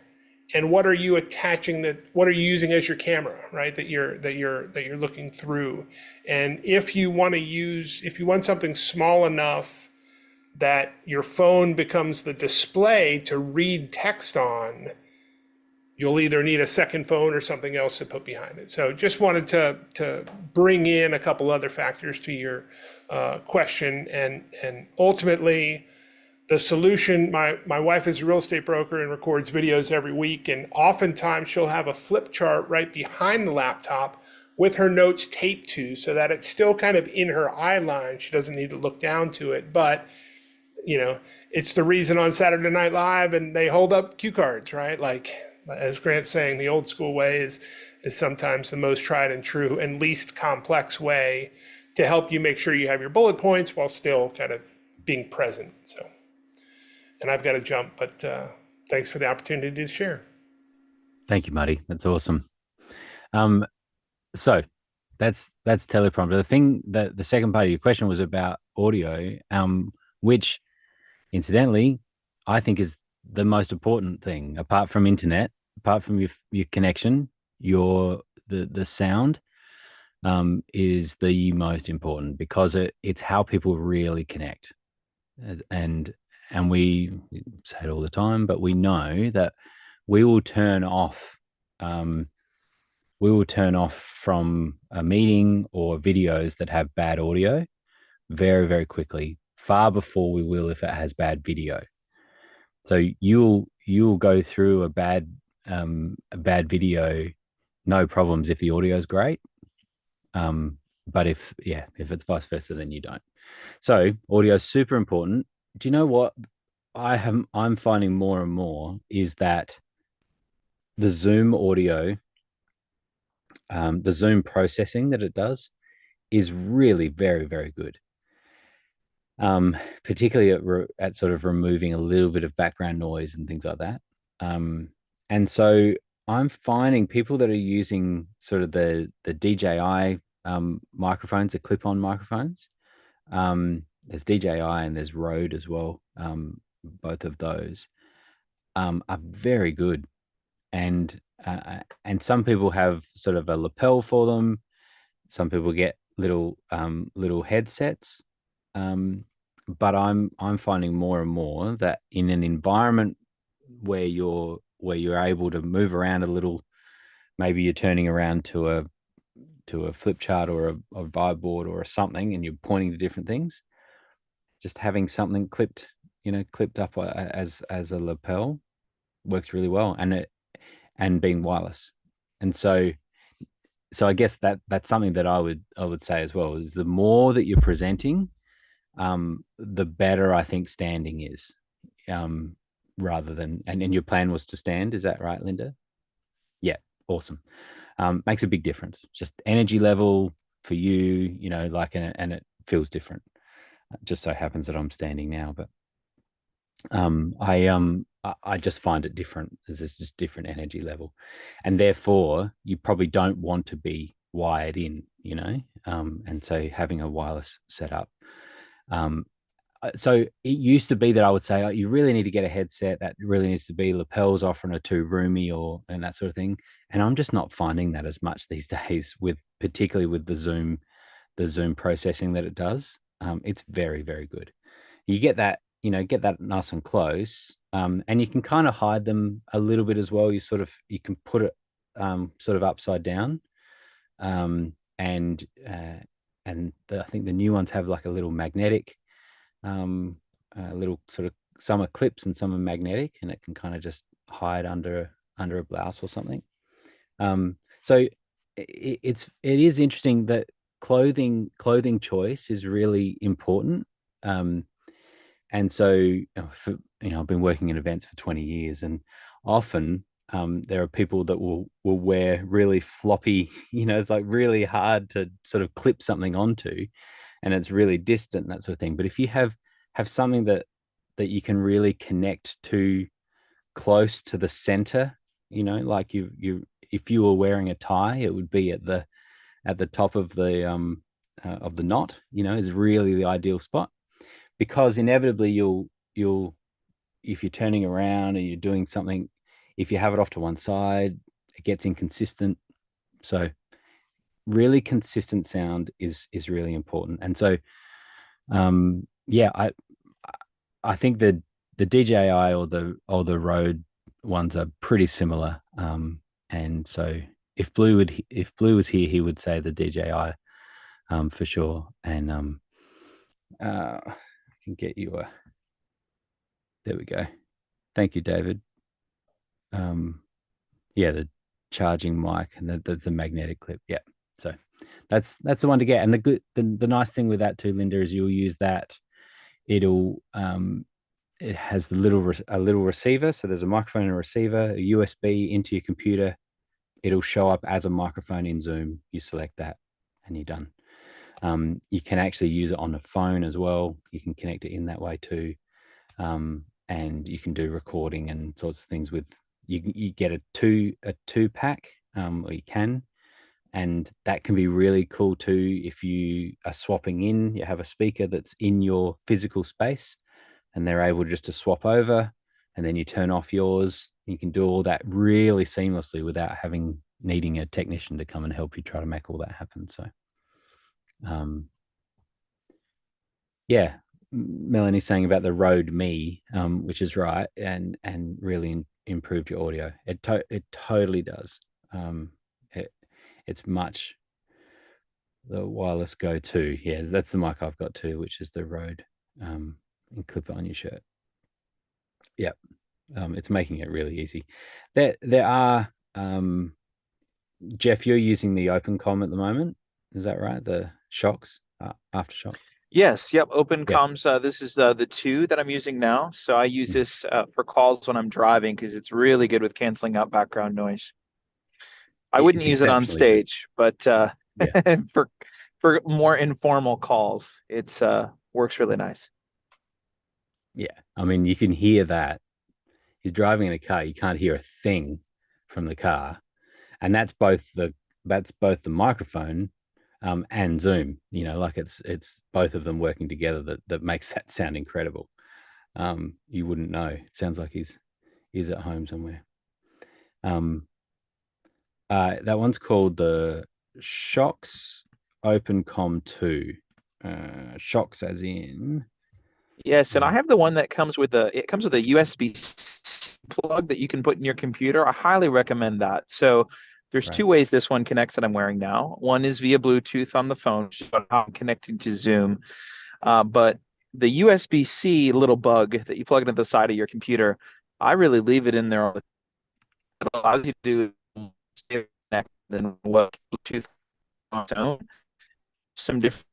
And what are you what are you using as your camera, right? That you're looking through. And if you want something small enough that your phone becomes the display to read text on, you'll either need a second phone or something else to put behind it. So just wanted to bring in a couple other factors to your question, and ultimately, the solution, my wife is a real estate broker and records videos every week, and oftentimes she'll have a flip chart right behind the laptop with her notes taped to, so that it's still kind of in her eye line. She doesn't need to look down to it, but it's the reason on Saturday Night Live and they hold up cue cards, right? Like, as Grant's saying, the old school way is sometimes the most tried and true and least complex way to help you make sure you have your bullet points while still kind of being present. So, and I've got to jump, but thanks for the opportunity to share. Thank you, Marty. That's awesome. So that's teleprompter. The thing that the second part of your question was about audio, which incidentally I think is the most important thing, apart from internet, apart from your connection, the sound is the most important because it's how people really connect. And we say it all the time, but we know that we will turn off um, from a meeting or videos that have bad audio very, very quickly, far before we will if it has bad video. So you'll go through a bad video, no problems if the audio is great. But if it's vice versa, then you don't. So audio is super important. Do you know what I'm finding more and more is that the Zoom audio, the Zoom processing that it does is really very, very good. Particularly at sort of removing a little bit of background noise and things like that. And so I'm finding people that are using sort of the DJI microphones, the clip-on microphones. There's DJI and there's Rode as well. Both of those are very good, and some people have sort of a lapel for them. Some people get little headsets. But I'm finding more and more that in an environment where you're able to move around a little, maybe you're turning around to a flip chart or a vibe board or something, and you're pointing to different things. Just having something clipped up as a lapel works really well, and being wireless. And so I guess that's something that I would say as well, is the more that you're presenting, the better I think standing is, rather than, and your plan was to stand. Is that right, Linda? Yeah, awesome. Makes a big difference. Just energy level for you, like, and it feels different. It just so happens that I'm standing now, but I just find it different. There's just different energy level, and therefore you probably don't want to be wired in, and so having a wireless setup. So it used to be that I would say, oh, you really need to get a headset that really needs to be lapels often are too roomy and that sort of thing. And I'm just not finding that as much these days, particularly with the Zoom processing that it does. It's very, very good. You get that nice and close, and you can kind of hide them a little bit as well. You can put it sort of upside down, and I think the new ones have like a little magnetic, little sort of, some are clips and some are magnetic, and it can kind of just hide under a blouse or something. So it is interesting that clothing choice is really important. And so I've been working in events for 20 years, and often there are people that will wear really floppy, it's like really hard to sort of clip something onto, and it's really distant, that sort of thing. But if you have something that you can really connect to close to the center, like if you were wearing a tie, it would be at the top of the knot, is really the ideal spot, because inevitably you'll if you're turning around and you're doing something, if you have it off to one side, it gets inconsistent. So really consistent sound is really important. And so I think the DJI or the Rode ones are pretty similar. And so if Blue was here, he would say the DJI for sure. And I can get you a. There we go. Thank you, David. The charging mic and the magnetic clip. Yeah. So that's the one to get. And the nice thing with that too, Linda, is you'll use that. It has a little receiver. So there's a microphone and a receiver, a USB into your computer. It'll show up as a microphone in Zoom. You select that and you're done. You can actually use it on the phone as well. You can connect it in that way too. And you can do recording and sorts of things with, you get a two pack, or you can, and that can be really cool too. If you are swapping in, you have a speaker that's in your physical space and they're able just to swap over, and then you turn off yours. You can do all that really seamlessly without needing a technician to come and help you try to make all that happen. So yeah, Melanie's saying about the Rode Me, which is right, and really improved your audio. It totally does. It it's much the wireless go-to. Yeah, that's the mic I've got too, which is the Rode. And clip it on your shirt. Yep. It's making it really easy. There are Jeff, you're using the OpenCom at the moment. Is that right? The shocks, aftershock. Yes, yep, open Yeah. comms. This is the two that I'm using now. So I use this for calls when I'm driving because it's really good with canceling out background noise. I wouldn't It's use it on exceptionally good. stage, but Yeah. for for more informal calls, it's works really nice. Yeah. I mean, you can hear that. He's driving in a car. You can't hear a thing from the car, and that's both the microphone, and Zoom. Like it's both of them working together that makes that sound incredible. You wouldn't know. It sounds like he's at home somewhere. That one's called the Shocks OpenCom 2. Shocks as in. Yes, and I have the one that comes with it comes with a USB plug that you can put in your computer. I highly recommend that. So there's Right. two ways this one connects that I'm wearing now. One is via Bluetooth on the phone, which is how I'm connecting to Zoom. But the USB-C little bug that you plug into the side of your computer, I really leave it in there. It allows you to do stay connected than what Bluetooth on its own. Some different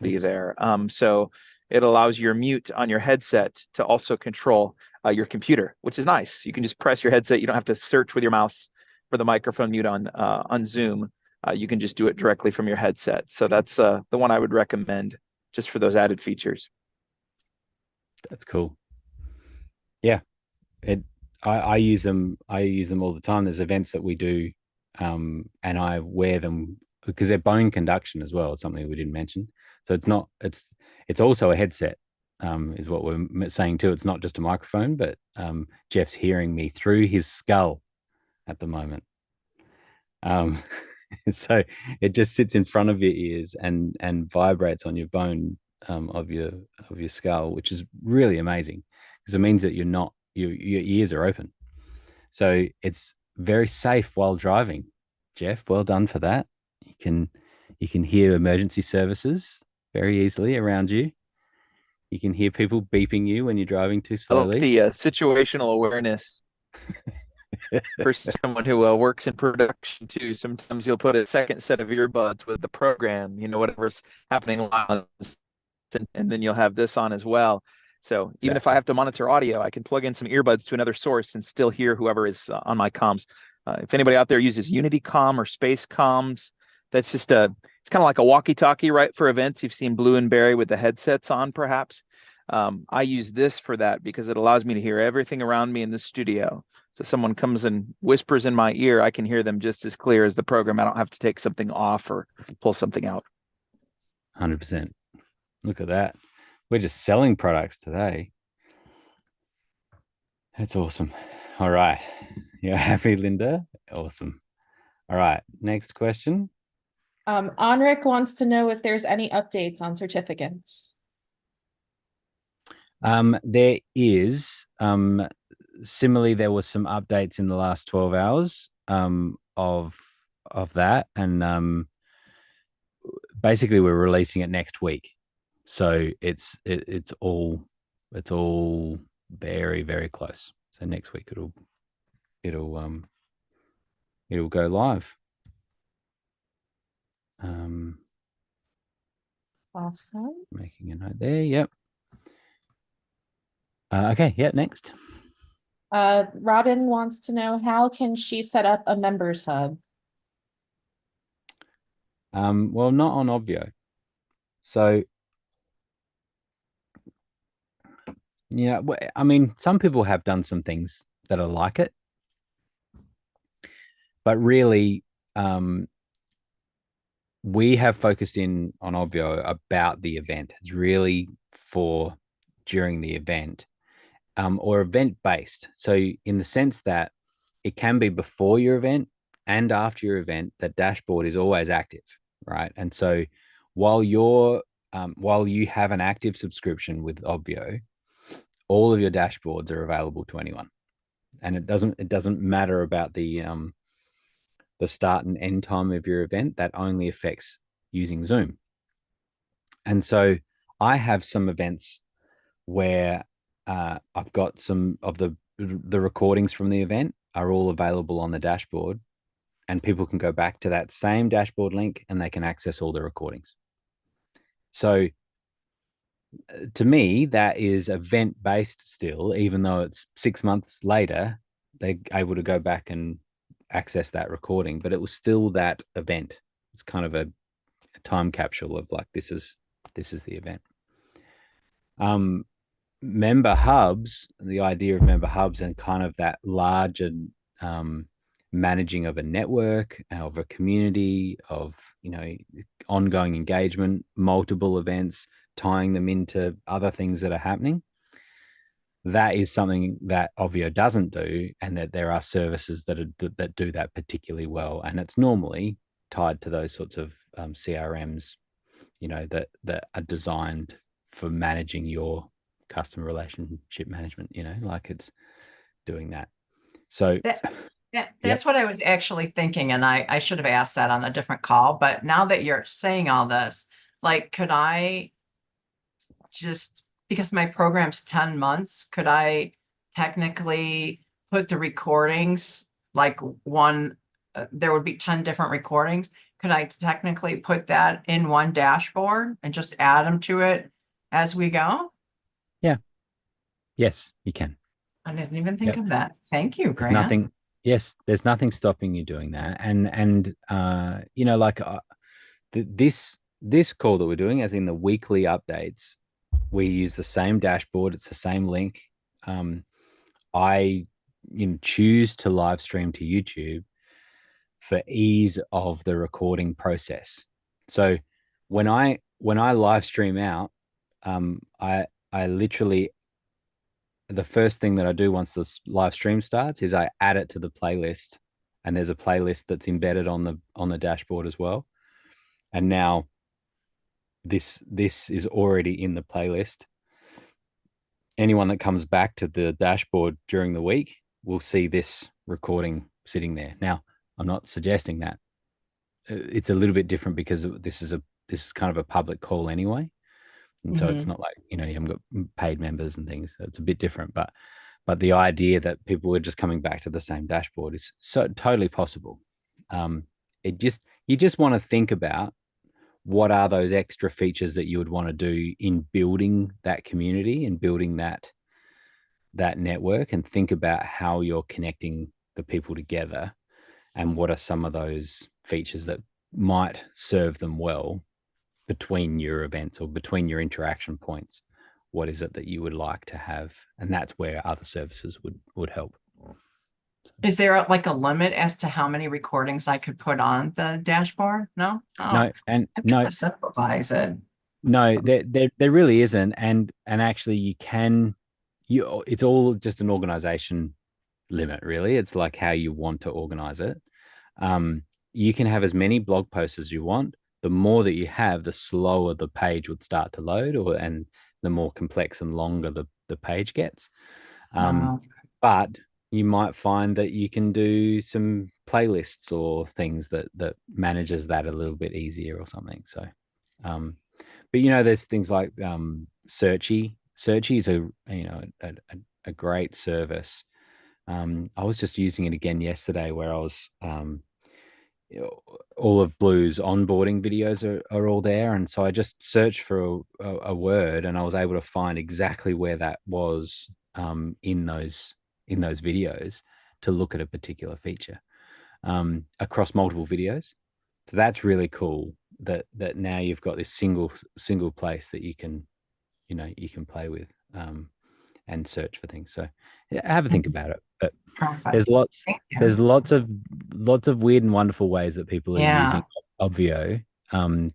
Oops. there. So it allows your mute on your headset to also control your computer, which is nice. You can just press your headset. You don't have to search with your mouse for the microphone mute on Zoom. You can just do it directly from your headset. So that's the one I would recommend just for those added features. That's cool. Yeah. It. I use them. I use them all the time. There's events that we do, and I wear them because they're bone conduction as well. It's something we didn't mention. So it's not. It's also a headset. Is what we're saying too. It's not just a microphone, but Jeff's hearing me through his skull at the moment. Um, so it just sits in front of your ears and vibrates on your bone, of your skull, which is really amazing because it means that your ears are open. So it's very safe while driving. Jeff, well done for that. You can hear emergency services very easily around you. You can hear people beeping you when you're driving too I like slowly. the situational awareness for someone who works in production too. Sometimes you'll put a second set of earbuds with the program, whatever's happening live, and then you'll have this on as well. So even if I Exactly. have to monitor audio, I can plug in some earbuds to another source and still hear whoever is on my comms. If anybody out there uses Unity Com or Space Comms, that's just it's kind of like a walkie-talkie, right? For events, you've seen Blue and Barry with the headsets on, perhaps. I use this for that because it allows me to hear everything around me in the studio. So someone comes and whispers in my ear, I can hear them just as clear as the program. I don't have to take something off or pull something out. 100%. Look at that. We're just selling products today. That's awesome. All right. You're happy, Linda? Awesome. All right. Next question. Anrik wants to know if there's any updates on certificates. There is. Similarly, there was some updates in the last 12 hours of that. And basically we're releasing it next week. So it's all very, very close. So next week it'll it'll go live. Awesome. Making a note there. Yep. Okay. Yeah. Next. Robin wants to know how can she set up a members hub? Well, not on Obvio. So, yeah, I mean, some people have done some things that are like it, but really, we have focused in on Obvio about the event. It's really for during the event, or event based. So, in the sense that it can be before your event and after your event, that dashboard is always active, right? And so, while while you have an active subscription with Obvio, all of your dashboards are available to anyone, and it doesn't matter about the start and end time of your event. That only affects using Zoom. And so I have some events where I've got some of the recordings from the event are all available on the dashboard, and people can go back to that same dashboard link and they can access all the recordings. So to me, that is event based still, even though it's 6 months later, they're able to go back and access that recording, but it was still that event. It's kind of a time capsule of like this is the event. Member hubs, the idea of member hubs and kind of that larger managing of a network, of a community, of ongoing engagement, multiple events, tying them into other things that are happening. That is something that Ovio doesn't do, and that there are services that do that particularly well, and it's normally tied to those sorts of CRMs, that are designed for managing your customer relationship management. Like it's doing that. So That, Yep. that's what I was actually thinking, and I should have asked that on a different call. But now that you're saying all this, like, could I just, because my program's 10 months, could I technically put the recordings like there would be 10 different recordings. Could I technically put that in one dashboard and just add them to it as we go? yes, you can. I didn't even think Yep. of that. Thank you, There's Grant. nothing. Yes, there's nothing stopping you doing that. And like this call that we're doing, as in the weekly updates, we use the same dashboard. It's the same link. I choose to live stream to YouTube for ease of the recording process. So when I live stream out, I literally, the first thing that I do once the live stream starts is I add it to the playlist, and there's a playlist that's embedded on the dashboard as well. And now this is already in the playlist. Anyone that comes back to the dashboard during the week will see this recording sitting there. Now, I'm not suggesting that. It's a little bit different because this is kind of a public call anyway. And so it's not like, you haven't got paid members and things. So it's a bit different. But the idea that people are just coming back to the same dashboard is so totally possible. You just want to think about what are those extra features that you would want to do in building that community and building that network, and think about how you're connecting the people together, and what are some of those features that might serve them well between your events or between your interaction points. What is it that you would like to have? And that's where other services would help. Is there like a limit as to how many recordings I could put on the dashboard? No? Oh, No, and that no, kind of simplifies it. no, there really isn't. And actually it's all just an organization limit, really. It's like how you want to organize it. You can have as many blog posts as you want. The more that you have, the slower the page would start to load, and the more complex and longer the page gets. Wow. But you might find that you can do some playlists or things that manages that a little bit easier or something. So, but there's things like Searchy. Searchy is a great service. I was just using it again yesterday, where I was all of Blue's onboarding videos are all there, and so I just searched for a word, and I was able to find exactly where that was in those videos to look at a particular feature across multiple videos. So that's really cool. that now you've got this single place that you can, you can play with, and search for things. So yeah, have a think about it. But there's Perfect. lots Thank you. there's lots of weird and wonderful ways that people are Yeah. using Obvio,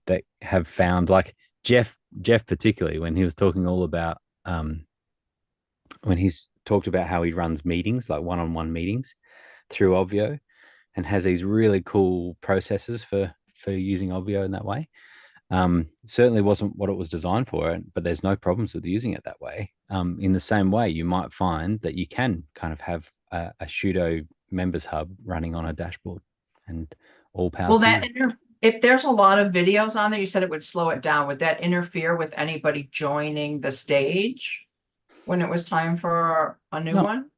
that have found, like Jeff particularly, when he was talking all about, when he's talked about how he runs meetings, like one-on-one meetings through Obvio, and has these really cool processes for using Obvio in that way. Certainly wasn't what it was designed for, but there's no problems with using it that way. In the same way, you might find that you can kind of have a pseudo members hub running on a dashboard, and all power Will to that you. if there's a lot of videos on there, you said it would slow it down. Would that interfere with anybody joining the stage when it was time for a new Not one?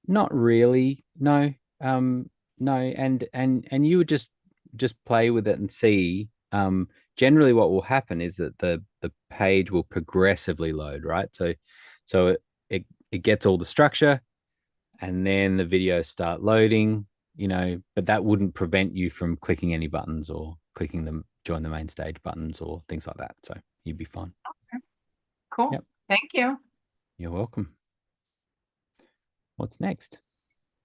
not really. No. No, and you would just play with it and see. Generally what will happen is that the page will progressively load, right? So it gets all the structure, and then the videos start loading, but that wouldn't prevent you from clicking any buttons or clicking the join the main stage buttons or things like that. So you'd be fine. Cool. Yep. Thank you. You're welcome. What's next?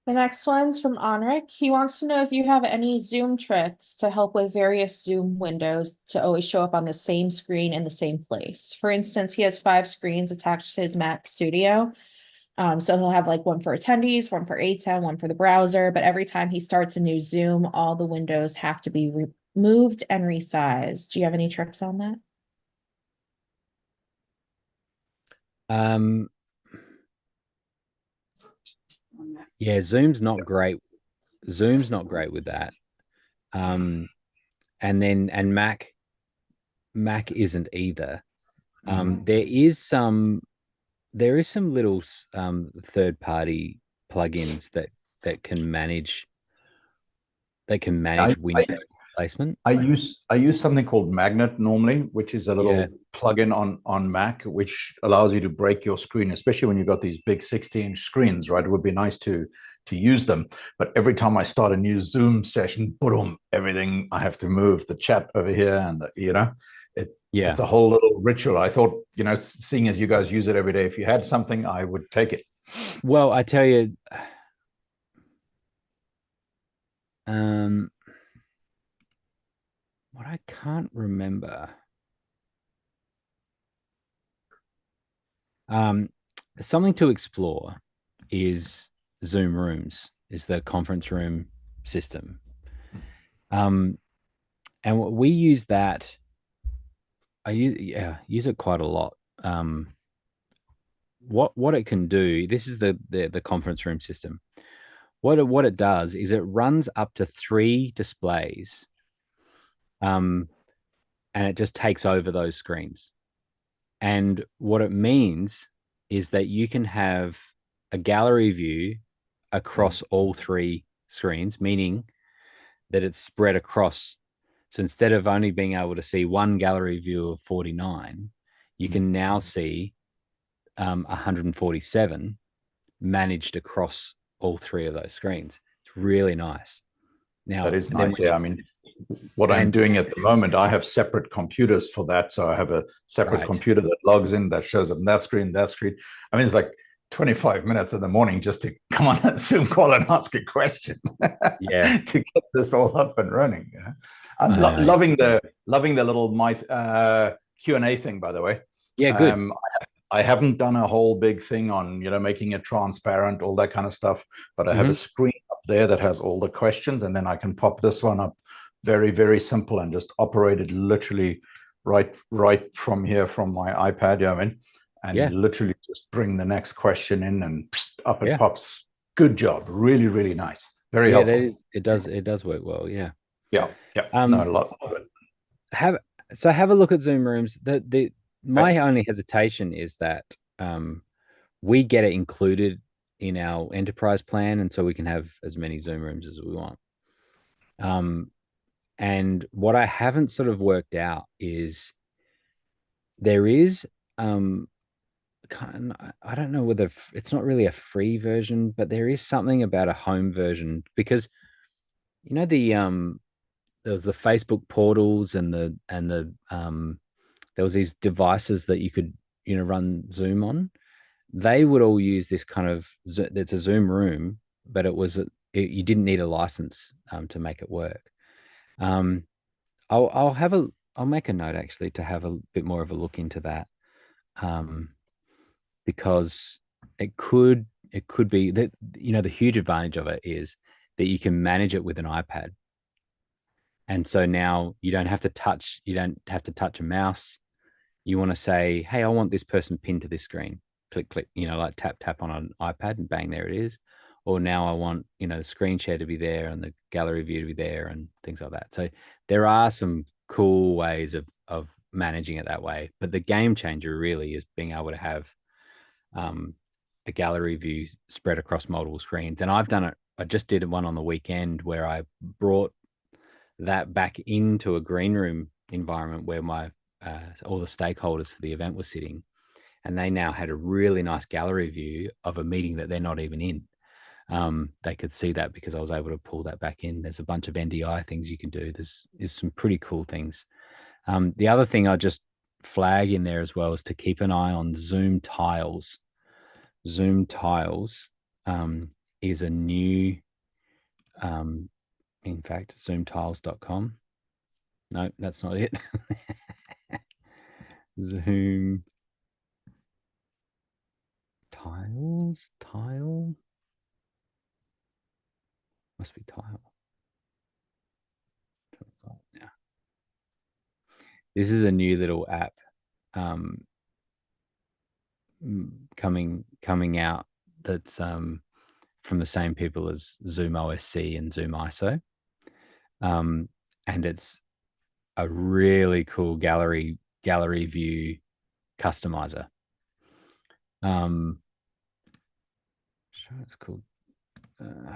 The next one's from Onric. He wants to know if you have any Zoom tricks to help with various Zoom windows to always show up on the same screen in the same place. For instance, he has 5 screens attached to his Mac Studio. So he'll have like one for attendees, one for ATEM, one for the browser, but every time he starts a new Zoom, all the windows have to be removed and resized. Do you have any tricks on that? Um, yeah, Zoom's not great with that. And Mac isn't either. There is some little third party plugins that can manage I, I window placement. I use something called Magnet normally, which is a Yeah. little plugin on Mac, which allows you to break your screen, especially when you've got these big 60-inch screens, right? It would be nice to use them. But every time I start a new Zoom session, boom, everything I have to move the chat over here, and Yeah. it's a whole little ritual. I thought, seeing as you guys use it every day, if you had something, I would take it. Well, I tell you, what I can't remember. Um, Something to explore is Zoom Rooms, is the conference room system. And we use that. I use it quite a lot. What it can do, this is the conference room system. What it does is it runs up to 3 displays, and it just takes over those screens. And what it means is that you can have a gallery view across all 3 screens, meaning that it's spread across. So instead of only being able to see one gallery view of 49, you can now see 147 managed across all 3 of those screens. It's really nice. Now, That is and then nice. Yeah, I mean, what I'm and doing at the moment, I have separate computers for that. So I have a separate right, computer that logs in, that shows up that screen, that screen. I mean, it's like 25 minutes in the morning just to come on a Zoom call and ask a question yeah, to get this all up and running. I'm I know. loving the little my Q&A thing, by the way. Yeah, good. I haven't done a whole big thing on, making it transparent, all that kind of stuff, but I have a screen up there that has all the questions, and then I can pop this one up, very, very simple, and just operate it literally right from here from my iPad, and Yeah, literally just bring the next question in, and up it yeah, pops. Good job. Really, really nice. Very yeah. helpful. It does work well. Yeah. Yeah. Yeah. No, Um, a lot of it. have have a look at Zoom Rooms. The Right. My only hesitation is that we get it included in our enterprise plan, and so we can have as many Zoom Rooms as we want. And what I haven't sort of worked out is there is I don't know whether it's not really a free version, but there is something about a home version, because you know there was the Facebook portals and the there was these devices that you could run Zoom on. They would all use this kind of it's a Zoom room, but you didn't need a license to make it work. Um, I'll make a note actually to have a bit more of a look into that, because it could be that the huge advantage of it is that you can manage it with an iPad, and so now you don't have to touch a mouse. You want to say, hey, I want this person pinned to this screen. Click, click, like tap, tap on an iPad and bang, there it is. Or now I want, the screen share to be there and the gallery view to be there and things like that. So there are some cool ways of managing it that way. But the game changer really is being able to have a gallery view spread across multiple screens. And I just did one on the weekend where I brought that back into a green room environment where my all the stakeholders for the event were sitting, and they now had a really nice gallery view of a meeting that they're not even in. They could see that because I was able to pull that back in. There's a bunch of NDI things you can do. There's some pretty cool things. The other thing I just flag in there as well is to keep an eye on Zoom Tiles. Zoom Tiles is a new, in fact, zoomtiles.com. No, that's not it. Zoom tile must be tile. Yeah, this is a new little app coming out that's from the same people as Zoom OSC and Zoom ISO, and it's a really cool gallery view customizer. Sure, it's called. Let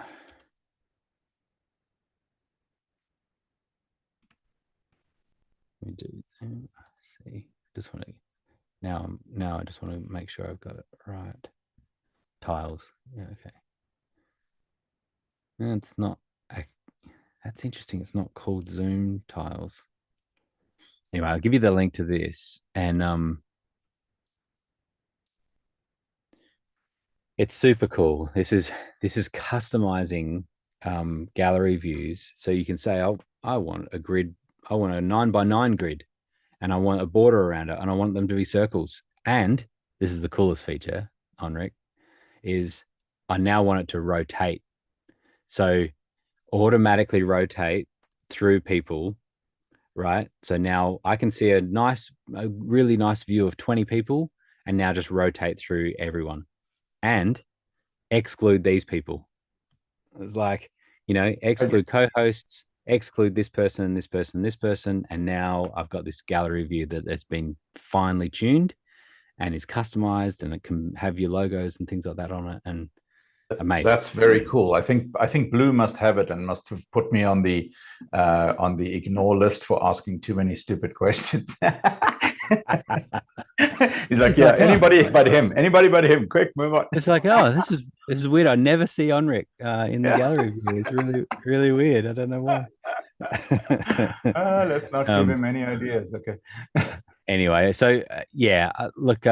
me do. See, just want to now. I just want to make sure I've got it right. Tiles. Yeah. Okay. No, it's not. That's interesting. It's not called Zoom Tiles. Anyway, I'll give you the link to this, and it's super cool. This is customizing gallery views, so you can say, "Oh, I want a grid. I want a 9x9 grid, and I want a border around it, and I want them to be circles." And this is the coolest feature, Henrik, is I now want it to rotate. So automatically rotate through people, right? So now I can see a really nice view of 20 people, and now just rotate through everyone and exclude these people. It's like, exclude co-hosts, exclude this person, this person, this person, and now I've got this gallery view that's been finely tuned and is customized, and it can have your logos and things like that on it. And amazing. That's very cool. I think Blue must have it and must have put me on the ignore list for asking too many stupid questions. He's like, yeah, anybody but him. Quick, move on. It's like, oh, this is weird. I never see Henrik in the gallery view. It's really, really weird. I don't know why. Let's not give him any ideas. Okay. Anyway, so look,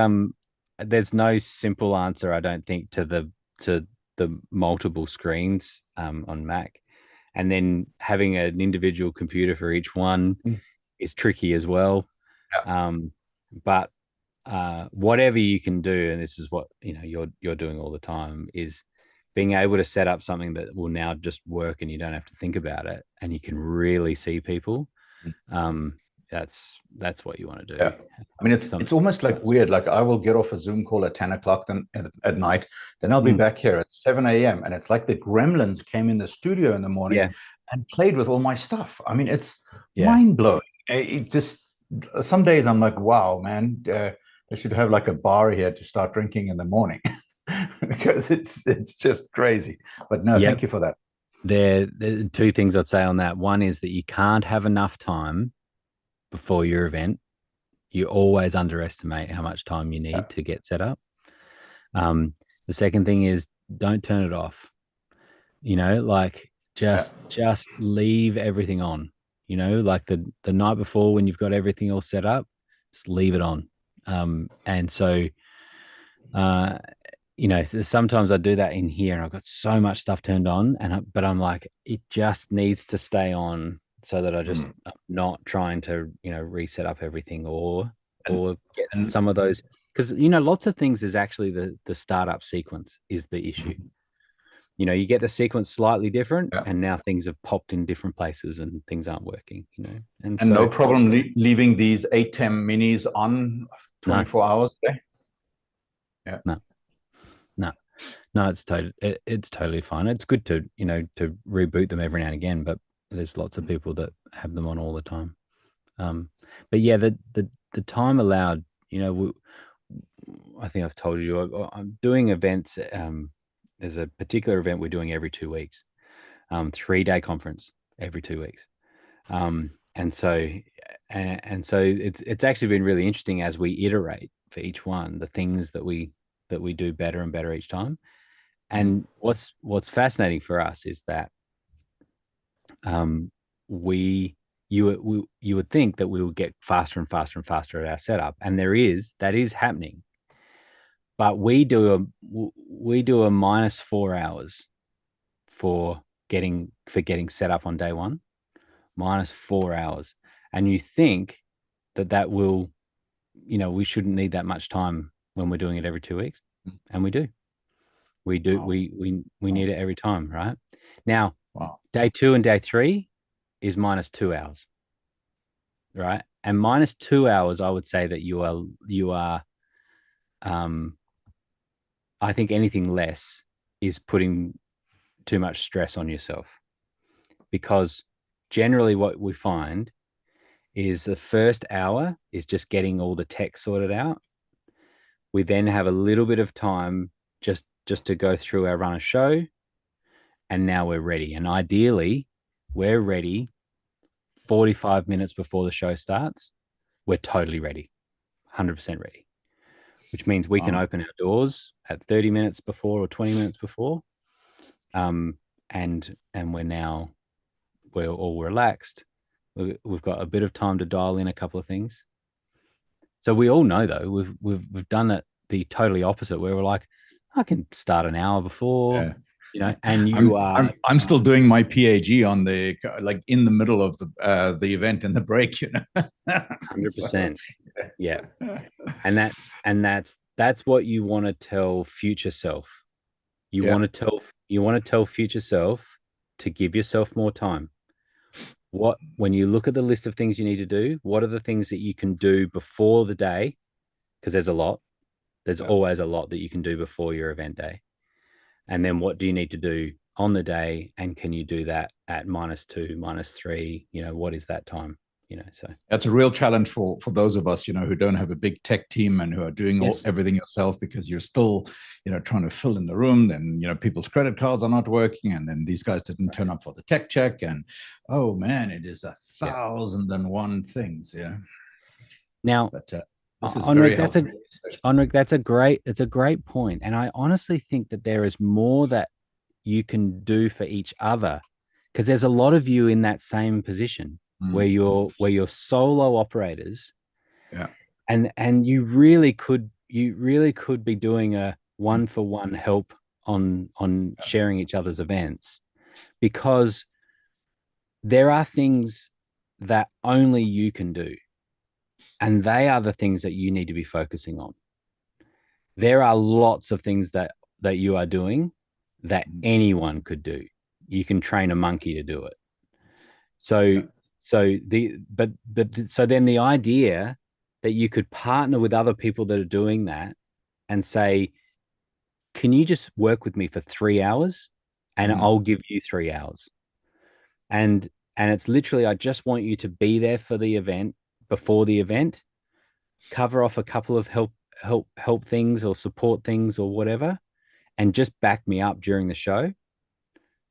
there's no simple answer, I don't think, to the multiple screens on Mac, and then having an individual computer for each one is tricky as well. Yeah. But whatever you can do, and this is what you're doing all the time, is being able to set up something that will now just work, and you don't have to think about it, and you can really see people. That's what you want to do. Yeah. I mean, it's almost like weird. Like I will get off a Zoom call at 10 o'clock then at night, then I'll be back here at 7 a.m. and it's like the gremlins came in the studio in the morning and played with all my stuff. I mean, it's mind blowing. It just, some days I'm like, wow, man, they should have like a bar here to start drinking in the morning because it's just crazy. But no, thank you for that. There are two things I'd say on that. One is that you can't have enough time before your event. You always underestimate how much time you need to get set up. The second thing is don't turn it off. Like just leave everything on. like the night before when you've got everything all set up, just leave it on. And so sometimes I do that in here and I've got so much stuff turned on but I'm like, it just needs to stay on so that I just I'm not trying to, reset up everything or get and some of those, because lots of things is actually the startup sequence is the issue. You get the sequence slightly different yeah. and now things have popped in different places and things aren't working, And And so no problem leaving these ATEM minis on no, 24 hours a day. Yeah. no, no. No, it's totally fine. It's good to, to reboot them every now and again, but there's lots of people that have them on all the time. But yeah, the time allowed, I think I've told you, I'm doing events. There's a particular event we're doing every 2 weeks, 3-day conference every 2 weeks. And so it's actually been really interesting as we iterate for each one, the things that we do better and better each time. And what's fascinating for us is that you would think that we would get faster and faster and faster at our setup, and that is happening. But we do a minus 4 hours for getting set up on day one, minus 4 hours, and you think that will, we shouldn't need that much time when we're doing it every 2 weeks, and we do. Wow. We need it every time, right? Now, Wow. day 2 and day 3 is minus 2 hours, right? And minus 2 hours, I would say that you are, I think anything less is putting too much stress on yourself, because generally what we find is the first hour is just getting all the tech sorted out. We then have a little bit of time just to go through our run of show, and now we're ready. And ideally, we're ready 45 minutes before the show starts. We're totally ready, 100% ready, which means we can open our doors at 30 minutes before or 20 minutes before. And we're all relaxed. We've got a bit of time to dial in a couple of things. So we all know, though, we've done it the totally opposite, where we're like, I can start an hour before, and I'm still doing my PAG on the in the middle of the event in the break, 100%. Yeah. And that's what you want to tell future self. You want to tell future self to give yourself more time. When you look at the list of things you need to do, what are the things that you can do before the day? Because there's a lot. There's always a lot that you can do before your event day. And then what do you need to do on the day? And can you do that at -2, -3? What is that time? So that's a real challenge for those of us, who don't have a big tech team and who are doing everything yourself, because you're still, trying to fill in the room. Then, people's credit cards are not working. And then these guys didn't turn up for the tech check. And, oh man, it is 1,001 things. Yeah. Now, but this is Enric, very helpful. Enric, it's a great point. And I honestly think that there is more that you can do for each other, because there's a lot of you in that same position where you're solo operators. Yeah. And you really could be doing a 1-for-1 help on sharing each other's events, because there are things that only you can do, and they are the things that you need to be focusing on. There are lots of things that you are doing that anyone could do. You can train a monkey to do it. So then the idea that you could partner with other people that are doing that and say, can you just work with me for 3 hours and I'll give you 3 hours. And it's literally, I just want you to be there for the event, before the event, cover off a couple of help things or support things or whatever, and just back me up during the show.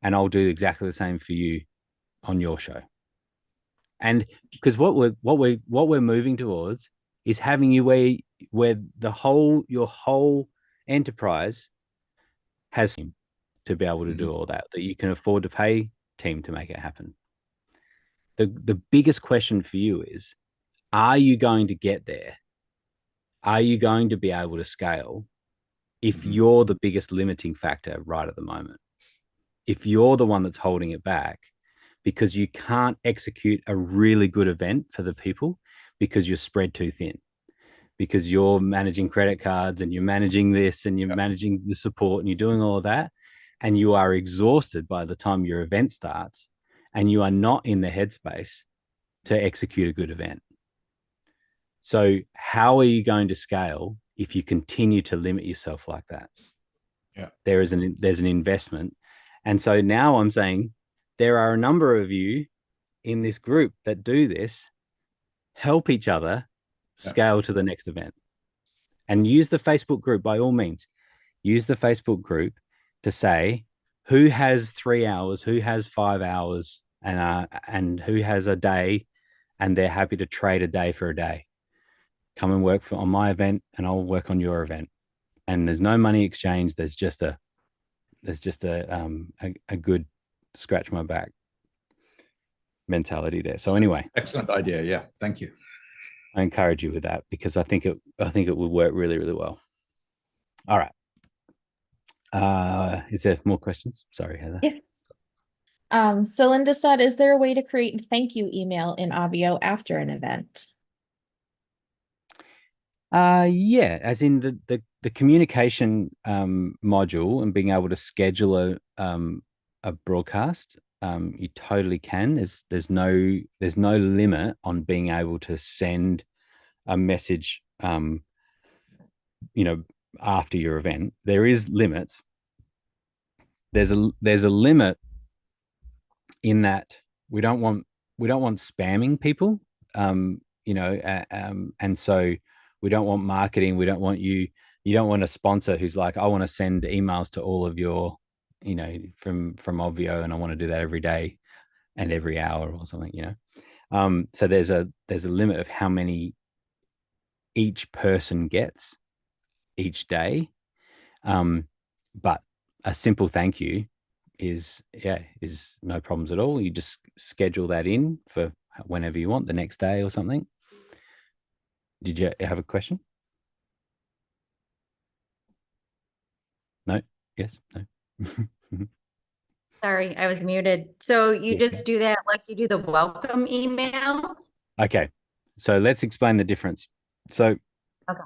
And I'll do exactly the same for you on your show. And because what we're moving towards is having you where your whole enterprise has to be able to do all that you can afford to pay team to make it happen. The biggest question for you is, are you going to get there? Are you going to be able to scale if you're the biggest limiting factor right at the moment? If you're the one that's holding it back because you can't execute a really good event for the people because you're spread too thin, because you're managing credit cards and you're managing this and you're managing the support and you're doing all of that, and you are exhausted by the time your event starts and you are not in the headspace to execute a good event. So how are you going to scale if you continue to limit yourself like that? Yeah. There's an investment. And so now I'm saying there are a number of you in this group that do this. Help each other scale to the next event. And use the Facebook group by all means. Use the Facebook group to say who has 3 hours, who has 5 hours, and who has a day, and they're happy to trade a day for a day. Come and work on my event, and I'll work on your event. And there's no money exchange. There's just a good scratch my back mentality there. So anyway, excellent idea. Yeah, thank you. I encourage you with that because I think it would work really, really well. All right. Is there more questions? Sorry, Heather. Yeah. So Linda said, is there a way to create a thank you email in Obvio after an event? Yeah, as in the communication module and being able to schedule a broadcast. You totally can. There's no limit on being able to send a message after your event. There is limits. There's a limit in that we don't want spamming people. And so we don't want marketing. We don't want you don't want a sponsor who's like, I want to send emails to all of your, from Obvio, and I want to do that every day and every hour or something. So there's a limit of how many each person gets each day. But a simple thank you is no problems at all. You just schedule that in for whenever you want, the next day or something. Did you have a question? No? Yes? No? Sorry, I was muted. So you Yes. just do that like you do the welcome email? Okay. So let's explain the difference. So Okay.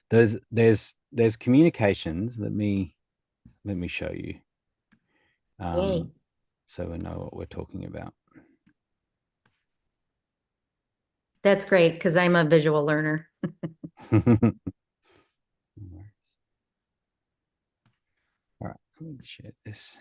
there's communications. Let me show you. Yay. So we know what we're talking about. That's great because I'm a visual learner. All right, let me share this.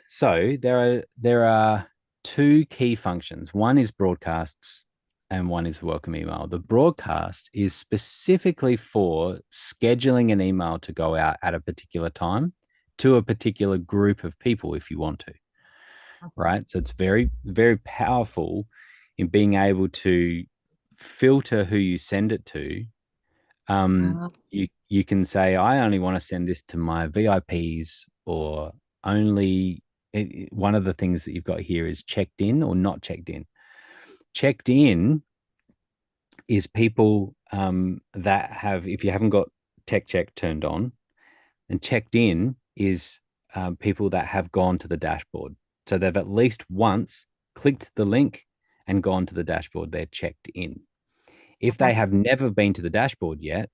So there are two key functions. One is broadcasts and one is welcome email. The broadcast is specifically for scheduling an email to go out at a particular time to a particular group of people if you want to. Right? So it's very, very powerful in being able to filter who you send it to. You can say, I only want to send this to my VIPs, or only one of the things that you've got here is checked in or not checked in. Checked in is people that have, if you haven't got tech check turned on, and checked in is people that have gone to the dashboard. So they've at least once clicked the link and gone to the dashboard. They're checked in. If they have never been to the dashboard yet,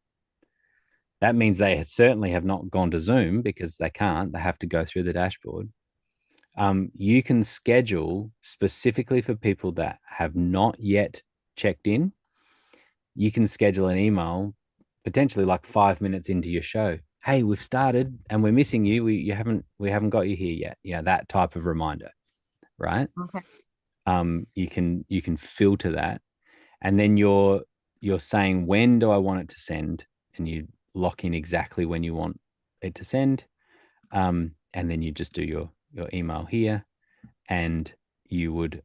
that means they certainly have not gone to Zoom because they can't. They have to go through the dashboard. You can schedule specifically for people that have not yet checked in. You can schedule an email potentially like 5 minutes into your show. Hey, we've started and we're missing you. We haven't got you here yet. That type of reminder, right? Okay. You can filter that, and then you're saying, when do I want it to send, and you lock in exactly when you want it to send, and then you just do your email here, and you would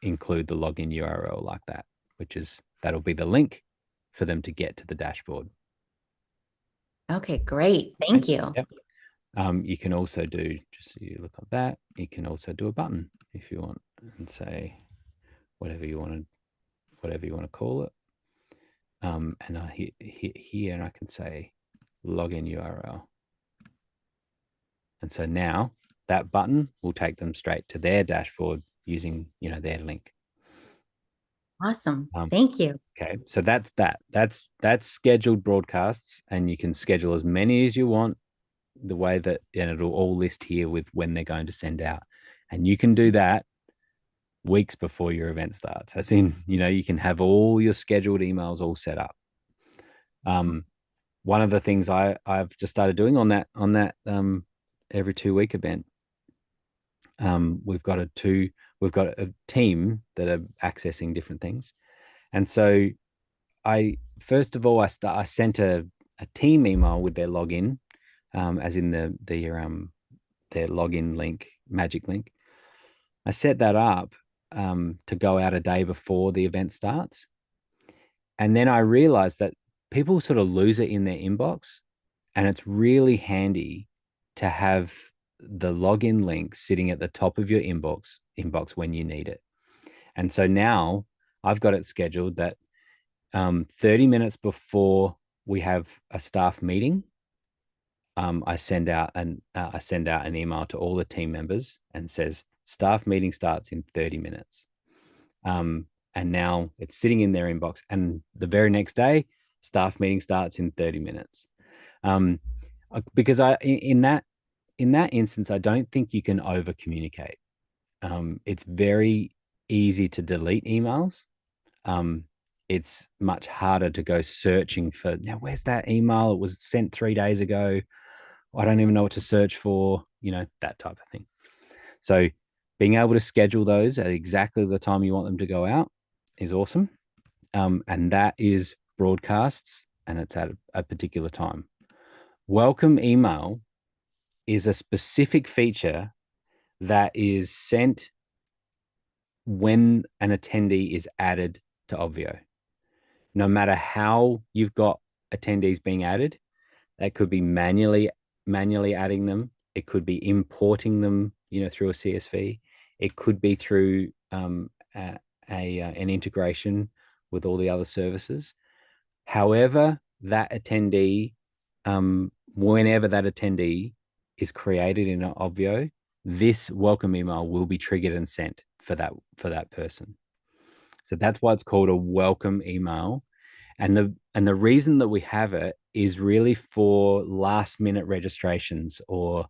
include the login URL like that, that'll be the link for them to get to the dashboard. Okay, great. Thank you. Yep. You can also do, just so you look at that, you can also do a button if you want and say whatever you want to call it. And I hit here and I can say login URL. And so now that button will take them straight to their dashboard using, their link. Awesome. Thank you. Okay, so that's that. That's scheduled broadcasts, and you can schedule as many as you want. The way that, and it'll all list here with when they're going to send out, and you can do that weeks before your event starts. As in, you can have all your scheduled emails all set up. One of the things I've just started doing on that every 2 week event, we've got a team that are accessing different things, and so I first of all I sent a team email with their login, as in their login link, magic link. I set that up to go out a day before the event starts, and then I realized that people sort of lose it in their inbox, and it's really handy to have the login link sitting at the top of your inbox when you need it. And so now I've got it scheduled that 30 minutes before we have a staff meeting, I send out an email to all the team members and says staff meeting starts in 30 minutes. And now it's sitting in their inbox. And the very next day, staff meeting starts in 30 minutes. Because in that instance, I don't think you can over communicate. It's very easy to delete emails. It's much harder to go searching for, now where's that email? It was sent 3 days ago. I don't even know what to search for, that type of thing. So being able to schedule those at exactly the time you want them to go out is awesome. And that is broadcasts, and it's at a particular time. Welcome email is a specific feature that is sent when an attendee is added to Obvio. No matter how you've got attendees being added, that could be manually adding them. It could be importing them, through a CSV. It could be through an integration with all the other services. However, that attendee, whenever that attendee is created in an Obvio, this welcome email will be triggered and sent for that person. So that's why it's called a welcome email. And the reason that we have it is really for last minute registrations, or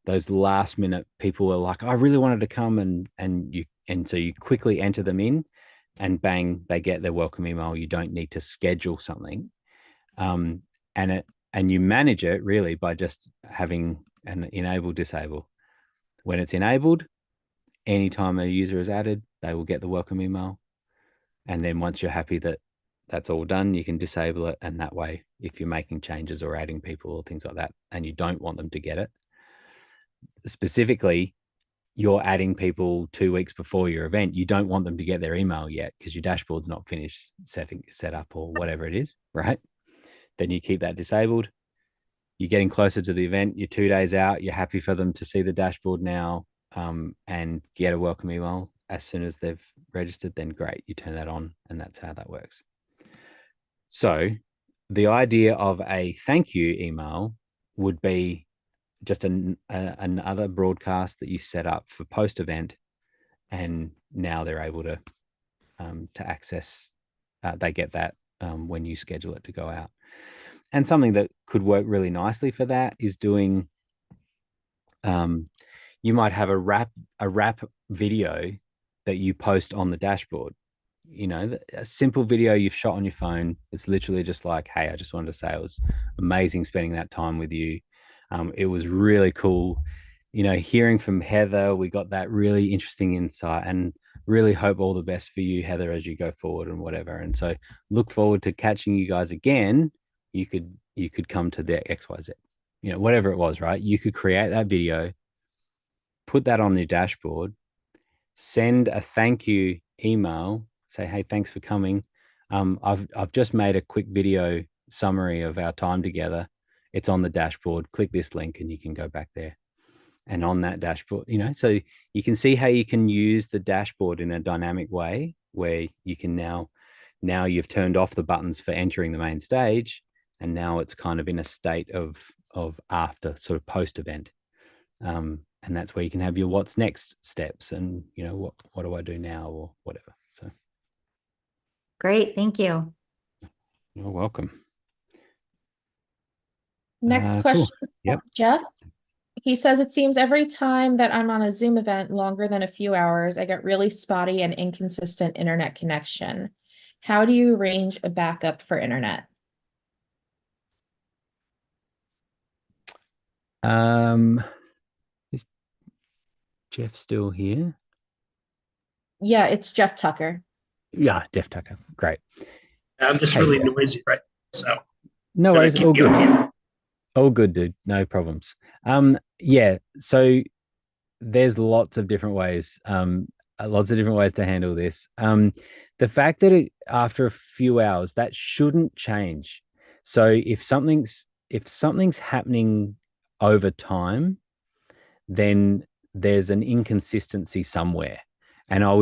those last minute people are like, I really wanted to come, and so you quickly enter them in, and bang, they get their welcome email. You don't need to schedule something. And you manage it really by just having an enable disable. When it's enabled, anytime a user is added, they will get the welcome email. And then once you're happy that that's all done, you can disable it. And that way, if you're making changes or adding people or things like that, and you don't want them to get it, specifically, you're adding people 2 weeks before your event, you don't want them to get their email yet because your dashboard's not finished set up or whatever it is, right? Then you keep that disabled. You're getting closer to the event. You're 2 days out. You're happy for them to see the dashboard now, and get a welcome email as soon as they've registered. Then great, you turn that on, and that's how that works. So the idea of a thank you email would be just another broadcast that you set up for post event, and now they're able to access. They get that when you schedule it to go out. And something that could work really nicely for that is doing. You might have a wrap video that you post on the dashboard. A simple video you've shot on your phone. It's literally just like, hey, I just wanted to say it was amazing spending that time with you. It was really cool, hearing from Heather. We got that really interesting insight, and really hope all the best for you, Heather, as you go forward and whatever. And so look forward to catching you guys again. You could come to the XYZ, whatever it was, right? You could create that video, put that on your dashboard, send a thank you email, say, hey, thanks for coming. I've just made a quick video summary of our time together. it's on the dashboard. Click this link and you can go back there. And on that dashboard, so you can see how you can use the dashboard in a dynamic way where you can now you've turned off the buttons for entering the main stage, and now it's kind of in a state of after, sort of post event. And that's where you can have your what's next steps and what do I do now or whatever. So Great, thank you. you're welcome. Next Cool. question, Yep. Jeff. He says, it seems every time that I'm on a Zoom event longer than a few hours, I get really spotty and inconsistent internet connection. How do you arrange a backup for internet? Is Jeff still here? Yeah, it's Jeff Tucker. Yeah, Jeff Tucker. Great. I'm just Hey, really Jeff. noisy, right? So No gonna worries. keep All you on good. mute. All good, dude. No problems. Yeah. So there's lots of different ways. Lots of different ways to handle this. The fact that after a few hours, that shouldn't change. So if something's happening over time, then there's an inconsistency somewhere. And I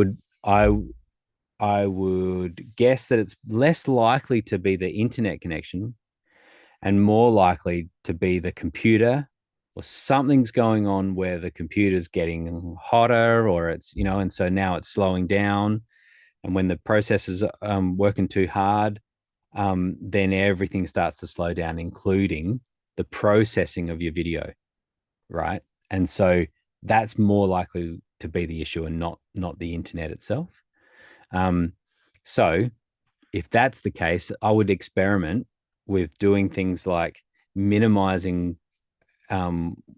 would guess that it's less likely to be the internet connection and more likely to be the computer, or something's going on where the computer's getting hotter, or it's, and so now it's slowing down. And when the processor's working too hard, then everything starts to slow down, including the processing of your video, right? And so that's more likely to be the issue and not the internet itself. So if that's the case, I would experiment with doing things like minimizing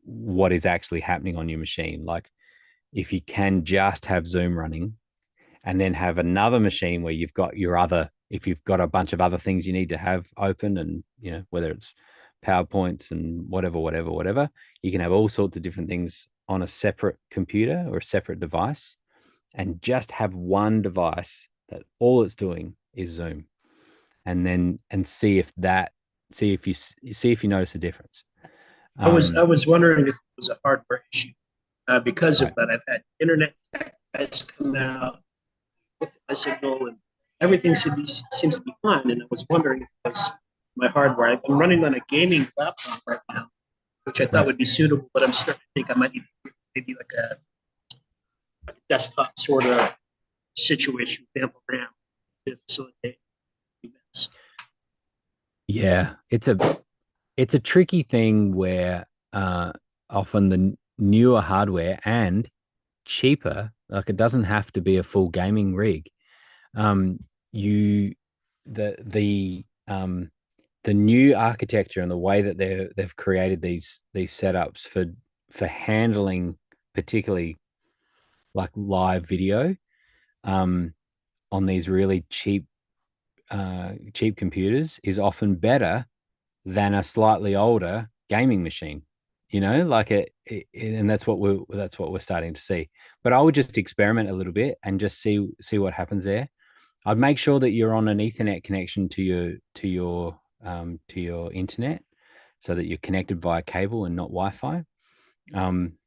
what is actually happening on your machine. Like if you can just have Zoom running and then have another machine where you've got if you've got a bunch of other things you need to have open, and whether it's PowerPoints and whatever, you can have all sorts of different things on a separate computer or a separate device, and just have one device that all it's doing is Zoom, and see if you notice a difference. I was wondering if it was a hardware issue. Because Right. of that, I've had internet tech guys come out with my signal, and everything seems to be fine. And I was wondering if it was my hardware. I'm running on a gaming laptop right now, which I thought Right. would be suitable, but I'm starting to think I might need maybe like a desktop sort of situation with ample RAM to facilitate events. Yeah, it's a tricky thing where often the newer hardware and cheaper, like it doesn't have to be a full gaming rig. You the new architecture and the way that they've created these setups for handling particularly like live video on these really cheap computers is often better than a slightly older gaming machine. Like and that's what we're starting to see. But I would just experiment a little bit and just see what happens there. I'd make sure that you're on an Ethernet connection to your internet, so that you're connected via cable and not Wi-Fi. And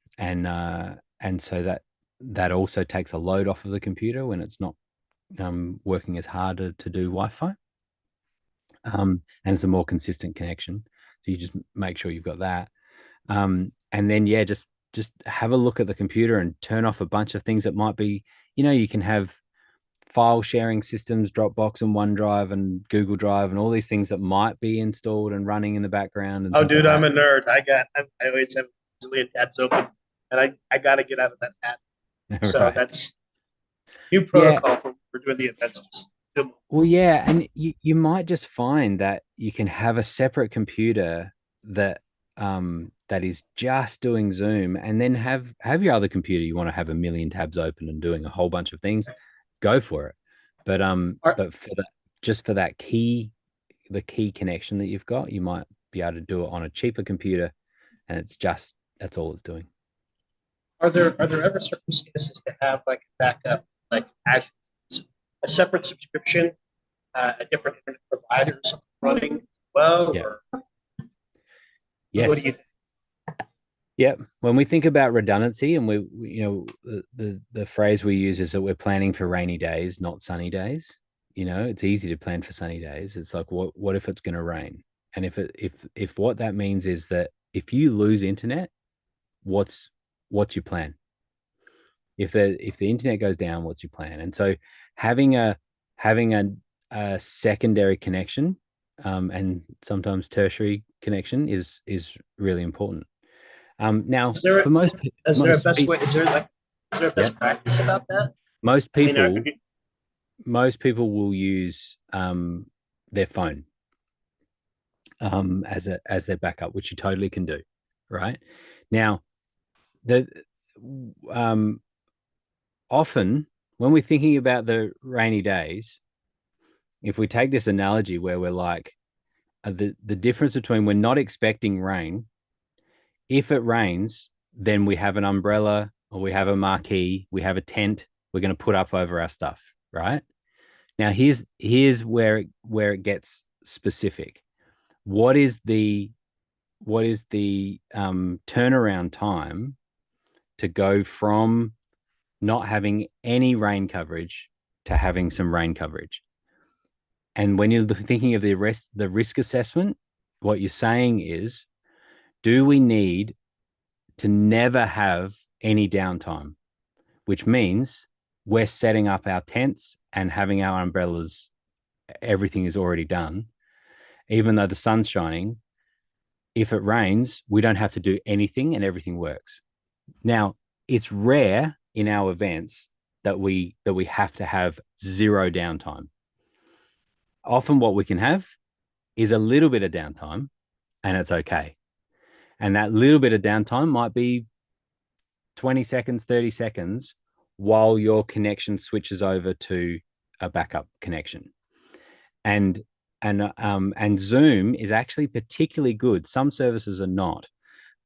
so that also takes a load off of the computer when it's not working as hard to do Wi-Fi. And it's a more consistent connection. So you just make sure you've got that. And then just have a look at the computer and turn off a bunch of things that might be, you can have file sharing systems, Dropbox and OneDrive and Google Drive and all these things that might be installed and running in the background. And Oh, things dude, like I'm that. a nerd. I always have a zillion tabs open, and I got to get out of that app. So Right. that's new Yeah. protocol for doing the events. Well, yeah, and you might just find that you can have a separate computer that is just doing Zoom, and then have your other computer you want to have a million tabs open and doing a whole bunch of things, go for it. But for that, just for that the key connection that you've got, you might be able to do it on a cheaper computer, and that's all it's doing. Are there ever circumstances to have like a backup, like actually a separate subscription, a different internet provider or something running as well? Yeah. Or Yes. What do you think? Yeah. When we think about redundancy, and the phrase we use is that we're planning for rainy days, not sunny days. It's easy to plan for sunny days. It's like, what if it's going to rain? And if what that means is that if you lose internet, what's your plan? If the internet goes down, what's your plan? And so having a secondary connection, and sometimes tertiary connection is really important. Now, Is there for most is there a most best people, way? Is there a best yeah, practice about that? most I mean, people most people will use their phone as their backup, which you totally can do, right? Now, the um, often when we're thinking about the rainy days, if we take this analogy where we're like, the difference between we're not expecting rain, if it rains, then we have an umbrella or we have a marquee, we have a tent we're going to put up over our stuff, right? Now here's where it gets specific. What is the turnaround time to go from not having any rain coverage to having some rain coverage? And when you're thinking of the risk assessment, what you're saying is, do we need to never have any downtime? Which means we're setting up our tents and having our umbrellas. Everything is already done. Even though the sun's shining, if it rains, we don't have to do anything and everything works. Now, it's rare in our events that we have to have zero downtime. Often what we can have is a little bit of downtime, and it's okay. And that little bit of downtime might be 20 seconds, 30 seconds while your connection switches over to a backup connection. And Zoom is actually particularly good. Some services are not,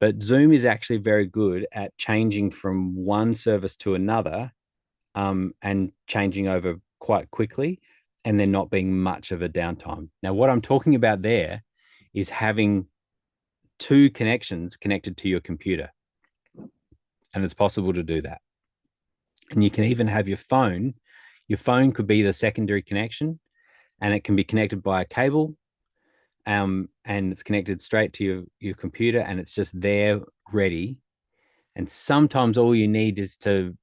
but Zoom is actually very good at changing from one service to another, and changing over quite quickly, and there not being much of a downtime. Now, what I'm talking about there is having two connections connected to your computer, and it's possible to do that. And you can even have your phone. Your phone could be the secondary connection, and it can be connected by a cable, and it's connected straight to your computer, and it's just there ready. And sometimes all you need is to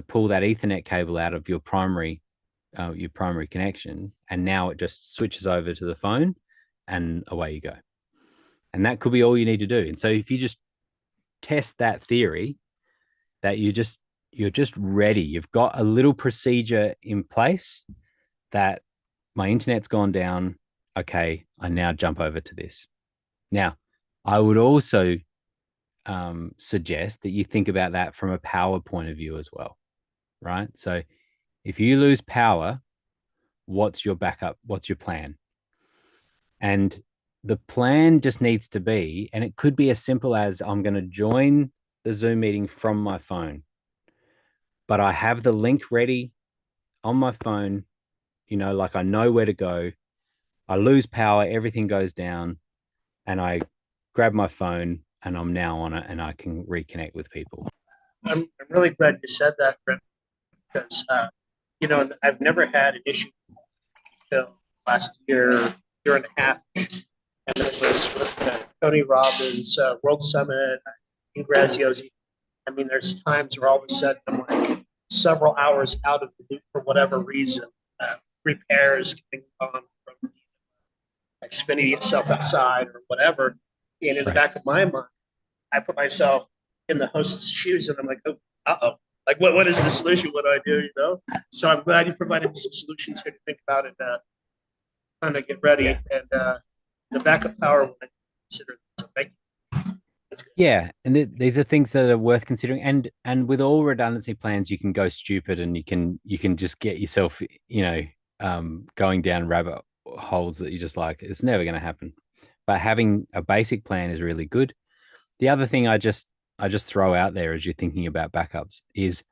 pull that Ethernet cable out of your primary connection, and now it just switches over to the phone, and away you go. And that could be all you need to do. And so if you just test that theory, that you're just ready, you've got a little procedure in place that my internet's gone down. Okay, I now jump over to this. Now, I would also suggest that you think about that from a power point of view as well, right? So if you lose power, what's your backup? What's your plan? And the plan just needs to be, and it could be as simple as, I'm going to join the Zoom meeting from my phone, but I have the link ready on my phone, like I know where to go. I lose power, everything goes down, and I grab my phone and I'm now on it and I can reconnect with people. I'm really glad you said that, Brent, because I've never had an issue until last year and a half, and it was with Tony Robbins World Summit in Graziosi. I mean, there's times where all of a sudden I'm like several hours out of the loop for whatever reason. Repairs getting on from Xfinity itself outside or whatever. And in the back of my mind, I put myself in the host's shoes and I'm like, oh, like what is the solution? What do I do? So I'm glad you provided some solutions here to think about and kind of get ready. Yeah. And the backup power when I consider. So thank you. Yeah, and these are things that are worth considering. And with all redundancy plans, you can go stupid, and you can just get yourself, going down rabbit holes that you just like, it's never going to happen. But having a basic plan is really good. The other thing I just throw out there as you're thinking about backups is,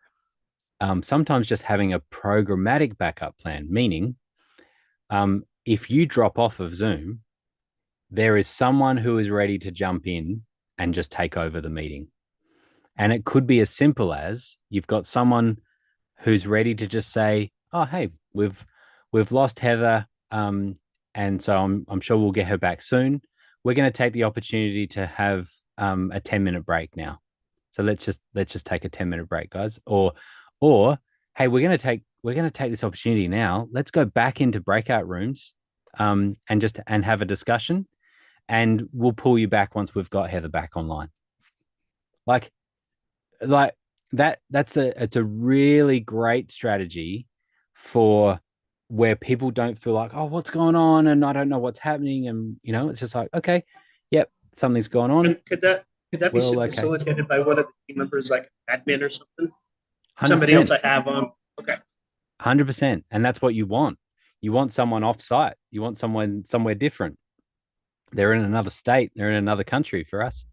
sometimes just having a programmatic backup plan, meaning, if you drop off of Zoom, there is someone who is ready to jump in and just take over the meeting. And it could be as simple as you've got someone who's ready to just say, "Oh, hey, we've lost Heather, and so I'm sure we'll get her back soon. We're going to take the opportunity to have a 10-minute break now. So let's just take a 10-minute break, guys. Or hey, we're gonna take this opportunity now. Let's go back into breakout rooms, and have a discussion, and we'll pull you back once we've got Heather back online. Like like it's a really great strategy for where people don't feel like, oh, what's going on, and I don't know what's happening, and it's just like, okay, yep, something's going on. And could that be We're all okay. facilitated by one of the team members, like an admin or something? Somebody 100%. else I have on. Okay. 100%. And that's what you want. You want someone off site. You want someone somewhere different. They're in another state. They're in another country for us,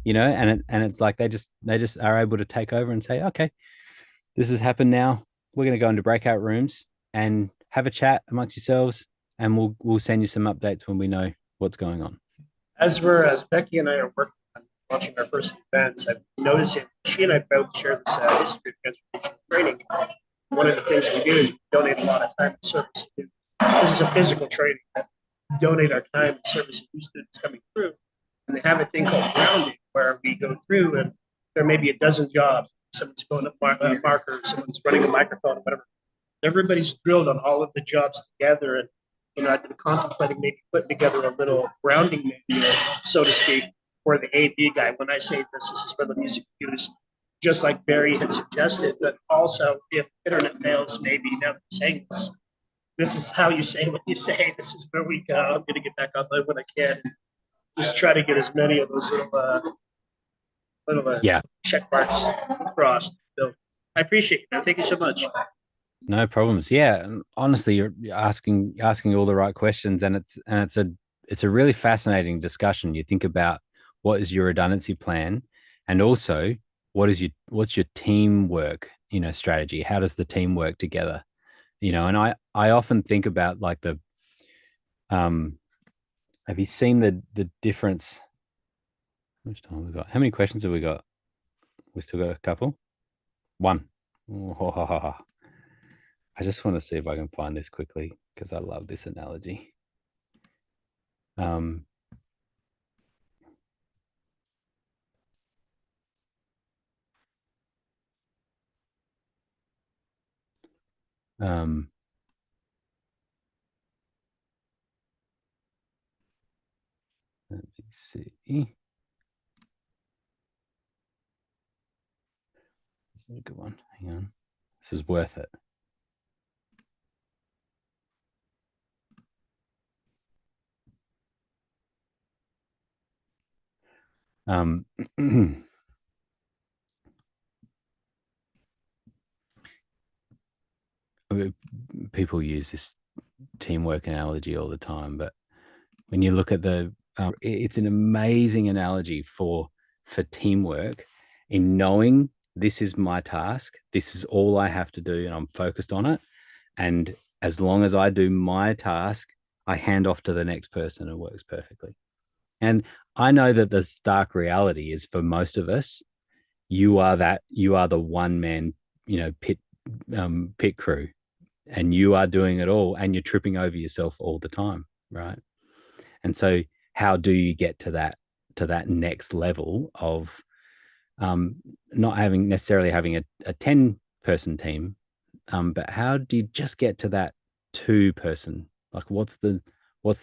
and it's like they just are able to take over and say, okay, this has happened now. We're going to go into breakout rooms and have a chat amongst yourselves, and we'll send you some updates when we know what's going on. As Becky and I are working on launching our first events, I'm noticing she and I both share this history of transformation training. One of the things we do is we donate a lot of time and service. This is a physical training. We donate our time and service to new students coming through, and they have a thing called grounding, where we go through and there may be a dozen jobs. Someone's going up markers, someone's running a microphone, whatever. Everybody's drilled on all of the jobs together, and I've been contemplating maybe putting together a little grounding manual, so to speak, for the AV guy. When I say this is where the music cues, just like Barry had suggested, but also if internet fails, maybe now that I'm saying this is how you say what you say. This is where we go. I'm going to get back up when I can. Just try to get as many of those little check marks across. So I appreciate it, man. Thank you so much. No problems. Yeah, and honestly, you're asking all the right questions, and it's a really fascinating discussion. You think about what is your redundancy plan, and also what's your teamwork, strategy. How does the team work together? And I often think about like have you seen the difference? How much time have we got? How many questions have we got? We still got a couple. One. Oh, I just want to see if I can find this quickly because I love this analogy. Let me see. This is a good one. Hang on. This is worth it. People use this teamwork analogy all the time, but when you look at it's an amazing analogy for teamwork in knowing this is my task, this is all I have to do, and I'm focused on it. And as long as I do my task, I hand off to the next person, and it works perfectly. And I know that the stark reality is for most of us, you are the one man, pit crew, and you are doing it all, and you're tripping over yourself all the time, right? And so how do you get to that next level of not necessarily having a 10-person team, but how do you just get to that 2-person? Like what's the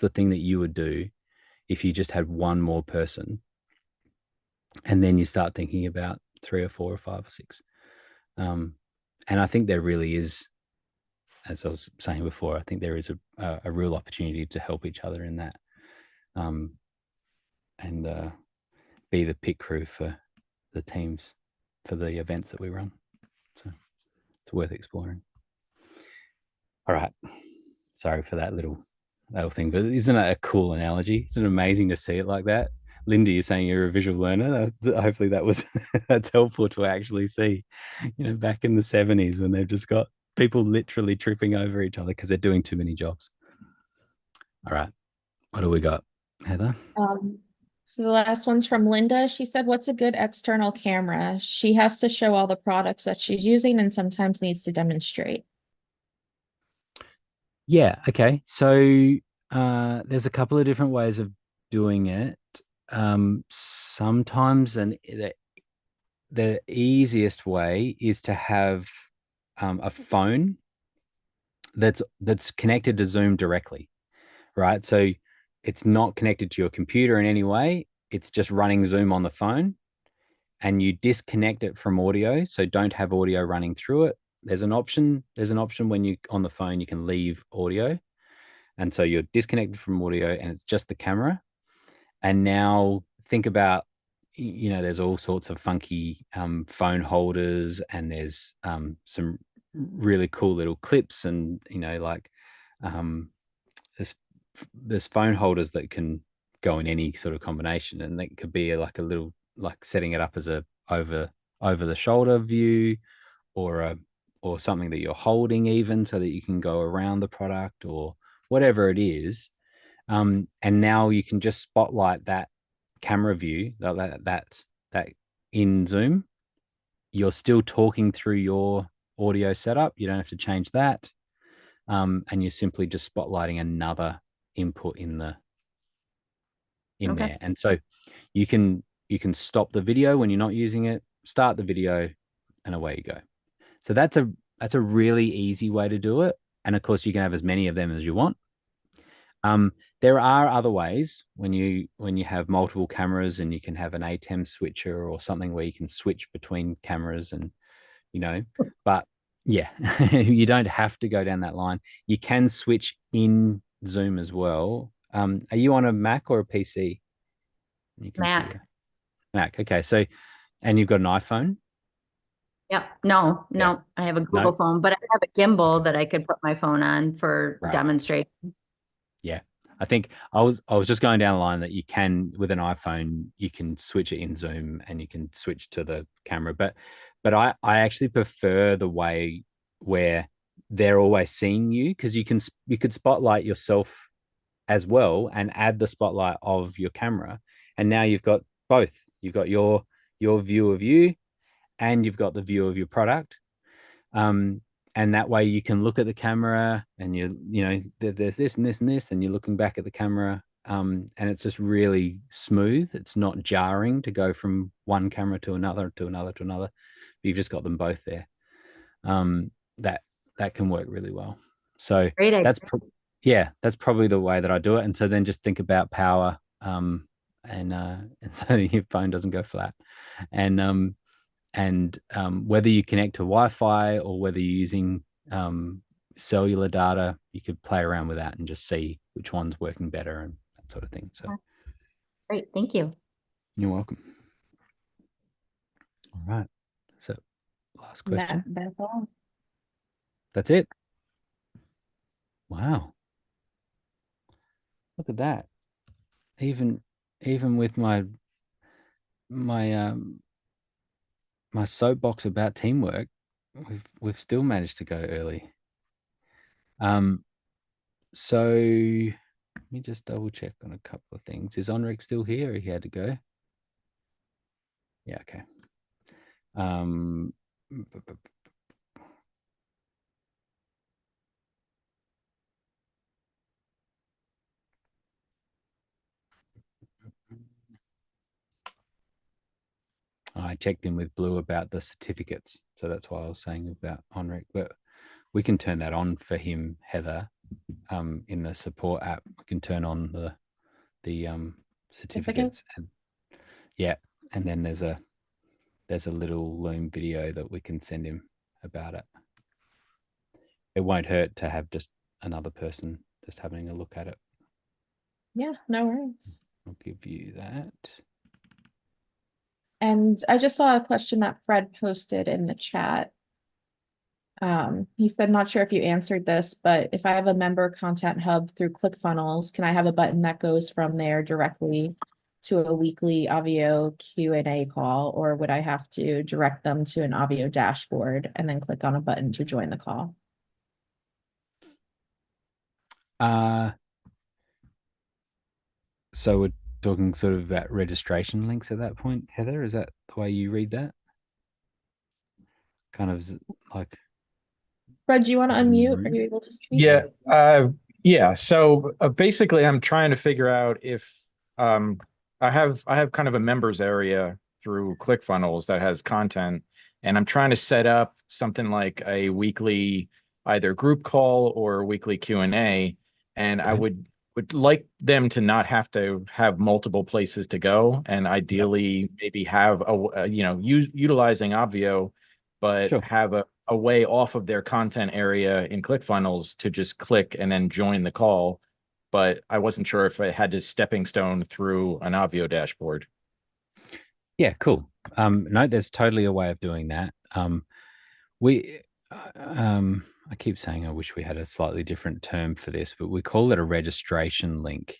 thing that you would do if you just had one more person? And then you start thinking about 3 or 4 or 5 or 6. And I think there really is, as I was saying before, I think there is a real opportunity to help each other in that, and be the pit crew for the teams for the events that we run. So it's worth exploring. All right. Sorry for that little thing, but isn't it a cool analogy? Isn't it amazing to see it like that? Linda, you're saying you're a visual learner. Hopefully that was that's helpful to actually see, back in the 70s when they've just got people literally tripping over each other because they're doing too many jobs. All right. What do we got? Heather? So the last one's from Linda. She said, "What's a good external camera?" She has to show all the products that she's using and sometimes needs to demonstrate. Yeah, okay. So there's a couple of different ways of doing it. Sometimes the easiest way is to have a phone that's connected to Zoom directly, right? So it's not connected to your computer in any way. It's just running Zoom on the phone, and you disconnect it from audio, so don't have audio running through it. There's an option when you on the phone you can leave audio, and so you're disconnected from audio and it's just the camera. And now think about, there's all sorts of funky phone holders, and there's some really cool little clips, and like um, there's phone holders that can go in any sort of combination, and that could be like a little, like setting it up as a over the shoulder view, or something that you're holding, even so that you can go around the product or whatever it is. And now you can just spotlight that camera view, that in Zoom. You're still talking through your audio setup. You don't have to change that. And you're simply just spotlighting another input in Okay. there. And so you can stop the video when you're not using it, start the video, and away you go. So that's a really easy way to do it. And of course, you can have as many of them as you want. There are other ways when you have multiple cameras, and you can have an ATEM switcher or something where you can switch between cameras, and but yeah, you don't have to go down that line. You can switch in Zoom as well. Are you on a Mac or a PC? On your Mac. computer? Mac. Okay. So, and you've got an iPhone? Yep. No, Yeah. I have a No. Google phone, but I have a gimbal that I could put my phone on for Right. demonstration. Yeah. I think I was just going down the line that you can, with an iPhone, you can switch it in Zoom and you can switch to the camera. But I actually prefer the way where they're always seeing you, because you could spotlight yourself as well and add the spotlight of your camera. And now you've got both. You've got your view of you, and you've got the view of your product. um and that way you can look at the camera, and there's this and this and this, and you're looking back at the camera. And it's just really smooth. It's not jarring to go from one camera to another, to another, to another. You've just got them both there. Um that that can work really well. So Great idea. yeah, that's probably the way that I do it. And so then just think about power, and so your phone doesn't go flat. And whether you connect to Wi-Fi or whether you're using cellular data, you could play around with that and just see which one's working better and that sort of thing. So Great. Thank you. you're welcome. All right. So last question. That's all. That's it. Wow. Look at that. Even with my my soapbox about teamwork, we've still managed to go early. So let me just double check on a couple of things. Is Onric still here, or he had to go? Yeah, okay. Um, I checked in with Blue about the certificates, so that's why I was saying about Onric. But we can turn that on for him, Heather. In the support app, we can turn on the certificates, and yeah, and then there's a little Loom video that we can send him about it. It won't hurt to have just another person just having a look at it. Yeah, no worries. I'll give you that. And I just saw a question that Fred posted in the chat. He said, "Not sure if you answered this, but if I have a member content hub through ClickFunnels, can I have a button that goes from there directly to a weekly Obvio Q&A call, or would I have to direct them to an Obvio dashboard and then click on a button to join the call?" Uh, So we're talking sort of about registration links at that point, Heather. Is that the way you read that? Kind of like. Fred, do you want to unmute? Are Room? you able to speak? Yeah, yeah. So basically, I'm trying to figure out if um, I have kind of a members area through ClickFunnels that has content, and I'm trying to set up something like a weekly either group call or weekly Q&A, and I Okay. would like them to not have to have multiple places to go, and Yep. ideally maybe have utilizing Obvio, but Sure. have a way off of their content area in ClickFunnels to just click and then join the call. But I wasn't sure if I had to stepping stone through an Avio dashboard. Yeah, cool. No, there's totally a way of doing that. We, I keep saying I wish we had a slightly different term for this, but we call it a registration link,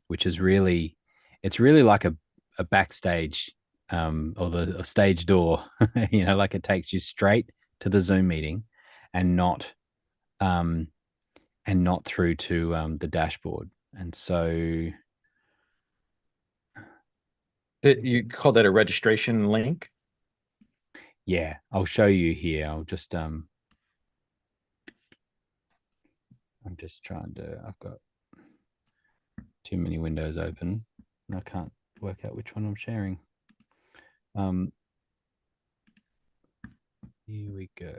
which is really, it's really like a backstage, or a stage door, like it takes you straight to the Zoom meeting, and um, not through to the dashboard. And so, You call that a registration link? yeah, I'll show you here. I'm just trying to, I've got too many windows open and I can't work out which one I'm sharing. Here we go.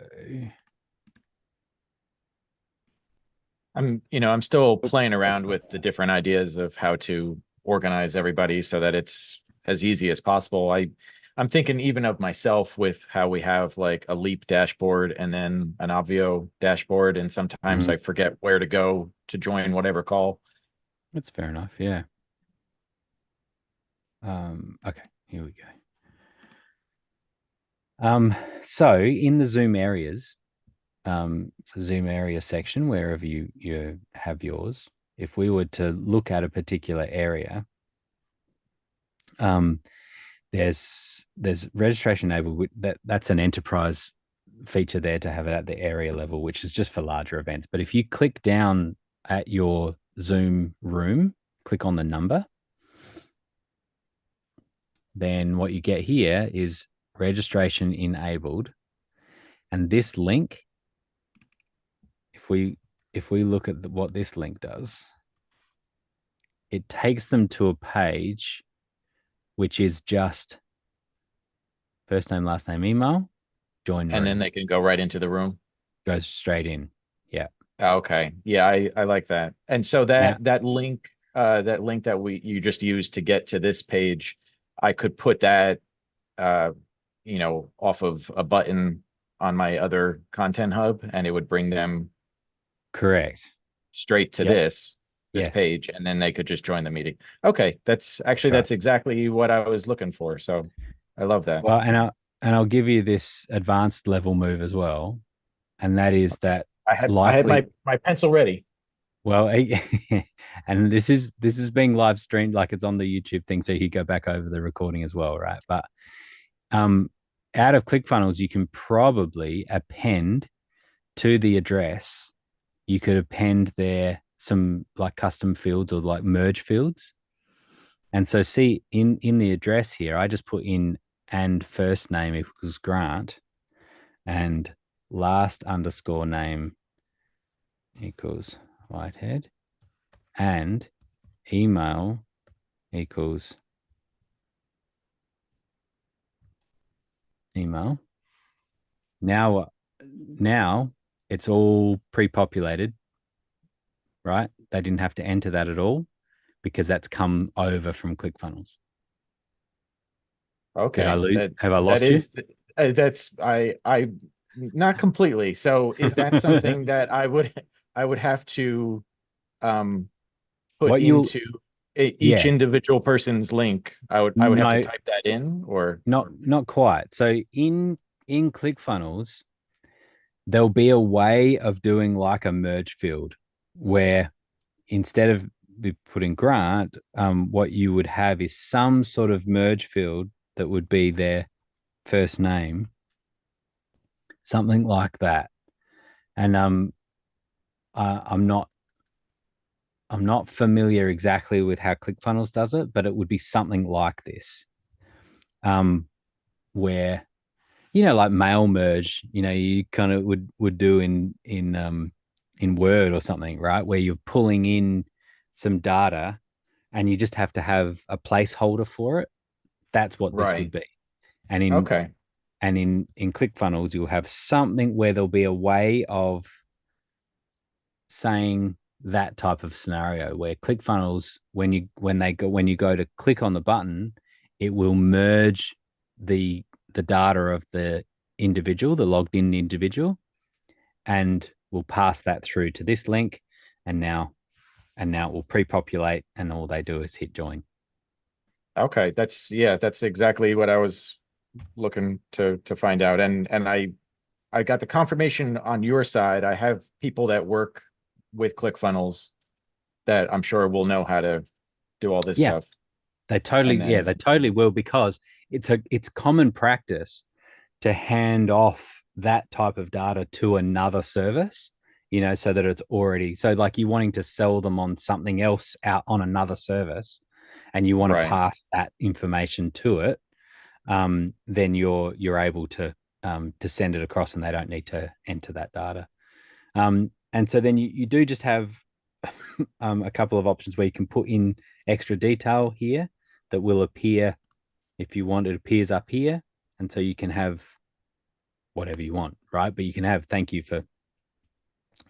I'm still playing around with the different ideas of how to organize everybody so that it's as easy as possible. I'm thinking even of myself with how we have like a Leap dashboard and then an Avio dashboard, and sometimes Mhm. I forget where to go to join whatever call. That's fair enough. Yeah. Okay, here we go. So in the Zoom areas, the Zoom area section, wherever you have yours, if we were to look at a particular area, um, there's registration enabled. That's an enterprise feature there to have it at the area level, which is just for larger events. But if you click down at your Zoom room, click on the number, then what you get here is registration enabled. And this link, if we look at what this link does, it takes them to a page which is just first name, last name, email, join And then room. they can go right into the room. Goes straight in. Yeah. Okay. Yeah, I like that. And so Now, that link that you just used to get to this page, I could put that off of a button on my other content hub, and it would bring them correct. straight to Yep. this Yes. page, and then they could just join the meeting. Okay, that's Right. exactly what I was looking for. So I love that. Well, and I'll give you this advanced level move as well, and that is that I had likely. my pencil ready. Well, and this is being live streamed, like it's on the YouTube thing, so you go back over the recording as well, right? But um, out of ClickFunnels, you can probably append to the address. You could append there some like custom fields or like merge fields. And so, see in the address here, I just put in and first name equals Grant, and last underscore name equals Whitehead, and email equals email. Now it's all pre-populated, right? They didn't have to enter that at all because that's come over from ClickFunnels. Did I Okay, lose? Have I that lost you? is that's I not completely. So is that something that I would have to um put What you'll into each Yeah, individual person's link? I would have to no, type that in, or not quite. So in ClickFunnels, there'll be a way of doing like a merge field where instead of putting Grant, what you would have is some sort of merge field that would be their first name, something like that. And I'm not I'm not familiar exactly with how ClickFunnels does it, but it would be something like this, where like mail merge, you kind of would do in Word or something, right? Where you're pulling in some data, and you just have to have a placeholder for it. That's what this would Right. be. And Okay. in ClickFunnels, you'll have something where there'll be a way of saying that type of scenario where ClickFunnels, when you go to click on the button, it will merge the data of the individual, the logged in individual, and will pass that through to this link, and now it will pre-populate, and all they do is hit join. Okay. That's exactly what I was looking to find out. And I got the confirmation on your side. I have people that work with ClickFunnels that I'm sure will know how to do all this Yeah, stuff. they totally, And then, they totally will, because it's common practice to hand off that type of data to another service, so that it's already, so like you wanting to sell them on something else out on another service, and you want to right. pass that information to it, then you're able to send it across, and they don't need to enter that data. And so then you do just have a couple of options where you can put in extra detail here that will appear if you want. It appears up here, and so you can have whatever you want, right? But you can have thank you for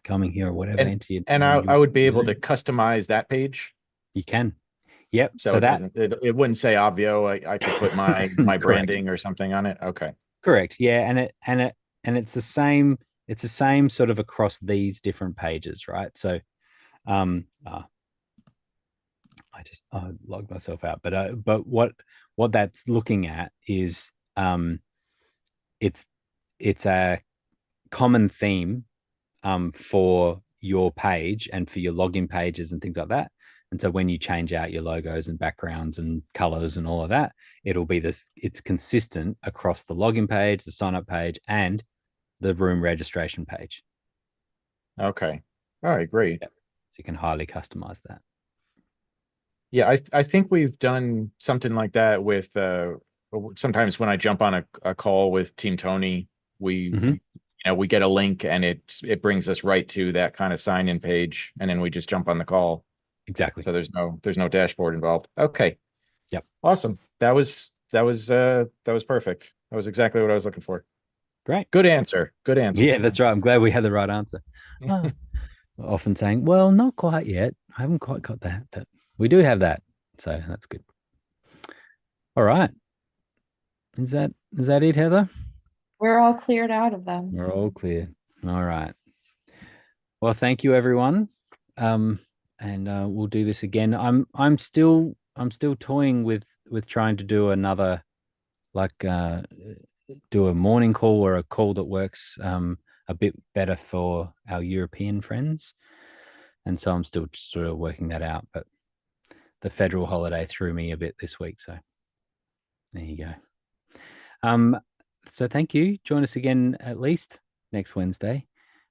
coming here or whatever. And Enter your, and I would be able to customize that page. You can. Yep. So So it that doesn't, it wouldn't say Obvio. I could put my correct. branding or something on it. Okay. Correct. Yeah, and it's the same. It's the same sort of across these different pages, right? So, I logged myself out, but what that's looking at is it's a common theme for your page and for your login pages and things like that. And so when you change out your logos and backgrounds and colors and all of that, it'll be this, it's consistent across the login page, the sign up page, and the room registration page. Okay. All right, great. Yep. So you can highly customize that. Yeah, I think we've done something like that with sometimes when I jump on a call with Team Tony, we we get a link and it brings us right to that kind of sign in page, and then we just jump on the call. Exactly. So there's no dashboard involved. Okay. Yep. Awesome. That was perfect. That was exactly what I was looking for. Great. Good answer. Good answer. Yeah, that's right. I'm glad we had the right answer. Often saying, well, not quite yet. I haven't quite got that, but we do have that. So that's good. All right. Is that it, Heather? We're all cleared out of them. We're all clear. All right. Well, thank you, everyone. And we'll do this again. I'm still toying with trying to do another, like do a morning call or a call that works a bit better for our European friends. And so I'm still sort of working that out. But the federal holiday threw me a bit this week. So there you go. So thank you. Join us again at least next Wednesday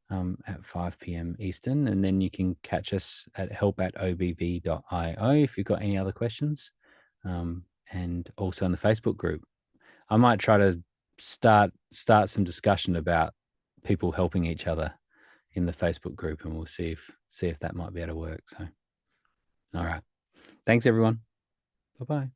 at 5 p.m. Eastern. And then you can catch us at help@obv.io if you've got any other questions. And also in the Facebook group. I might try to start some discussion about people helping each other in the Facebook group, and we'll see if that might be able to work. So, all right. Thanks, everyone. Bye-bye.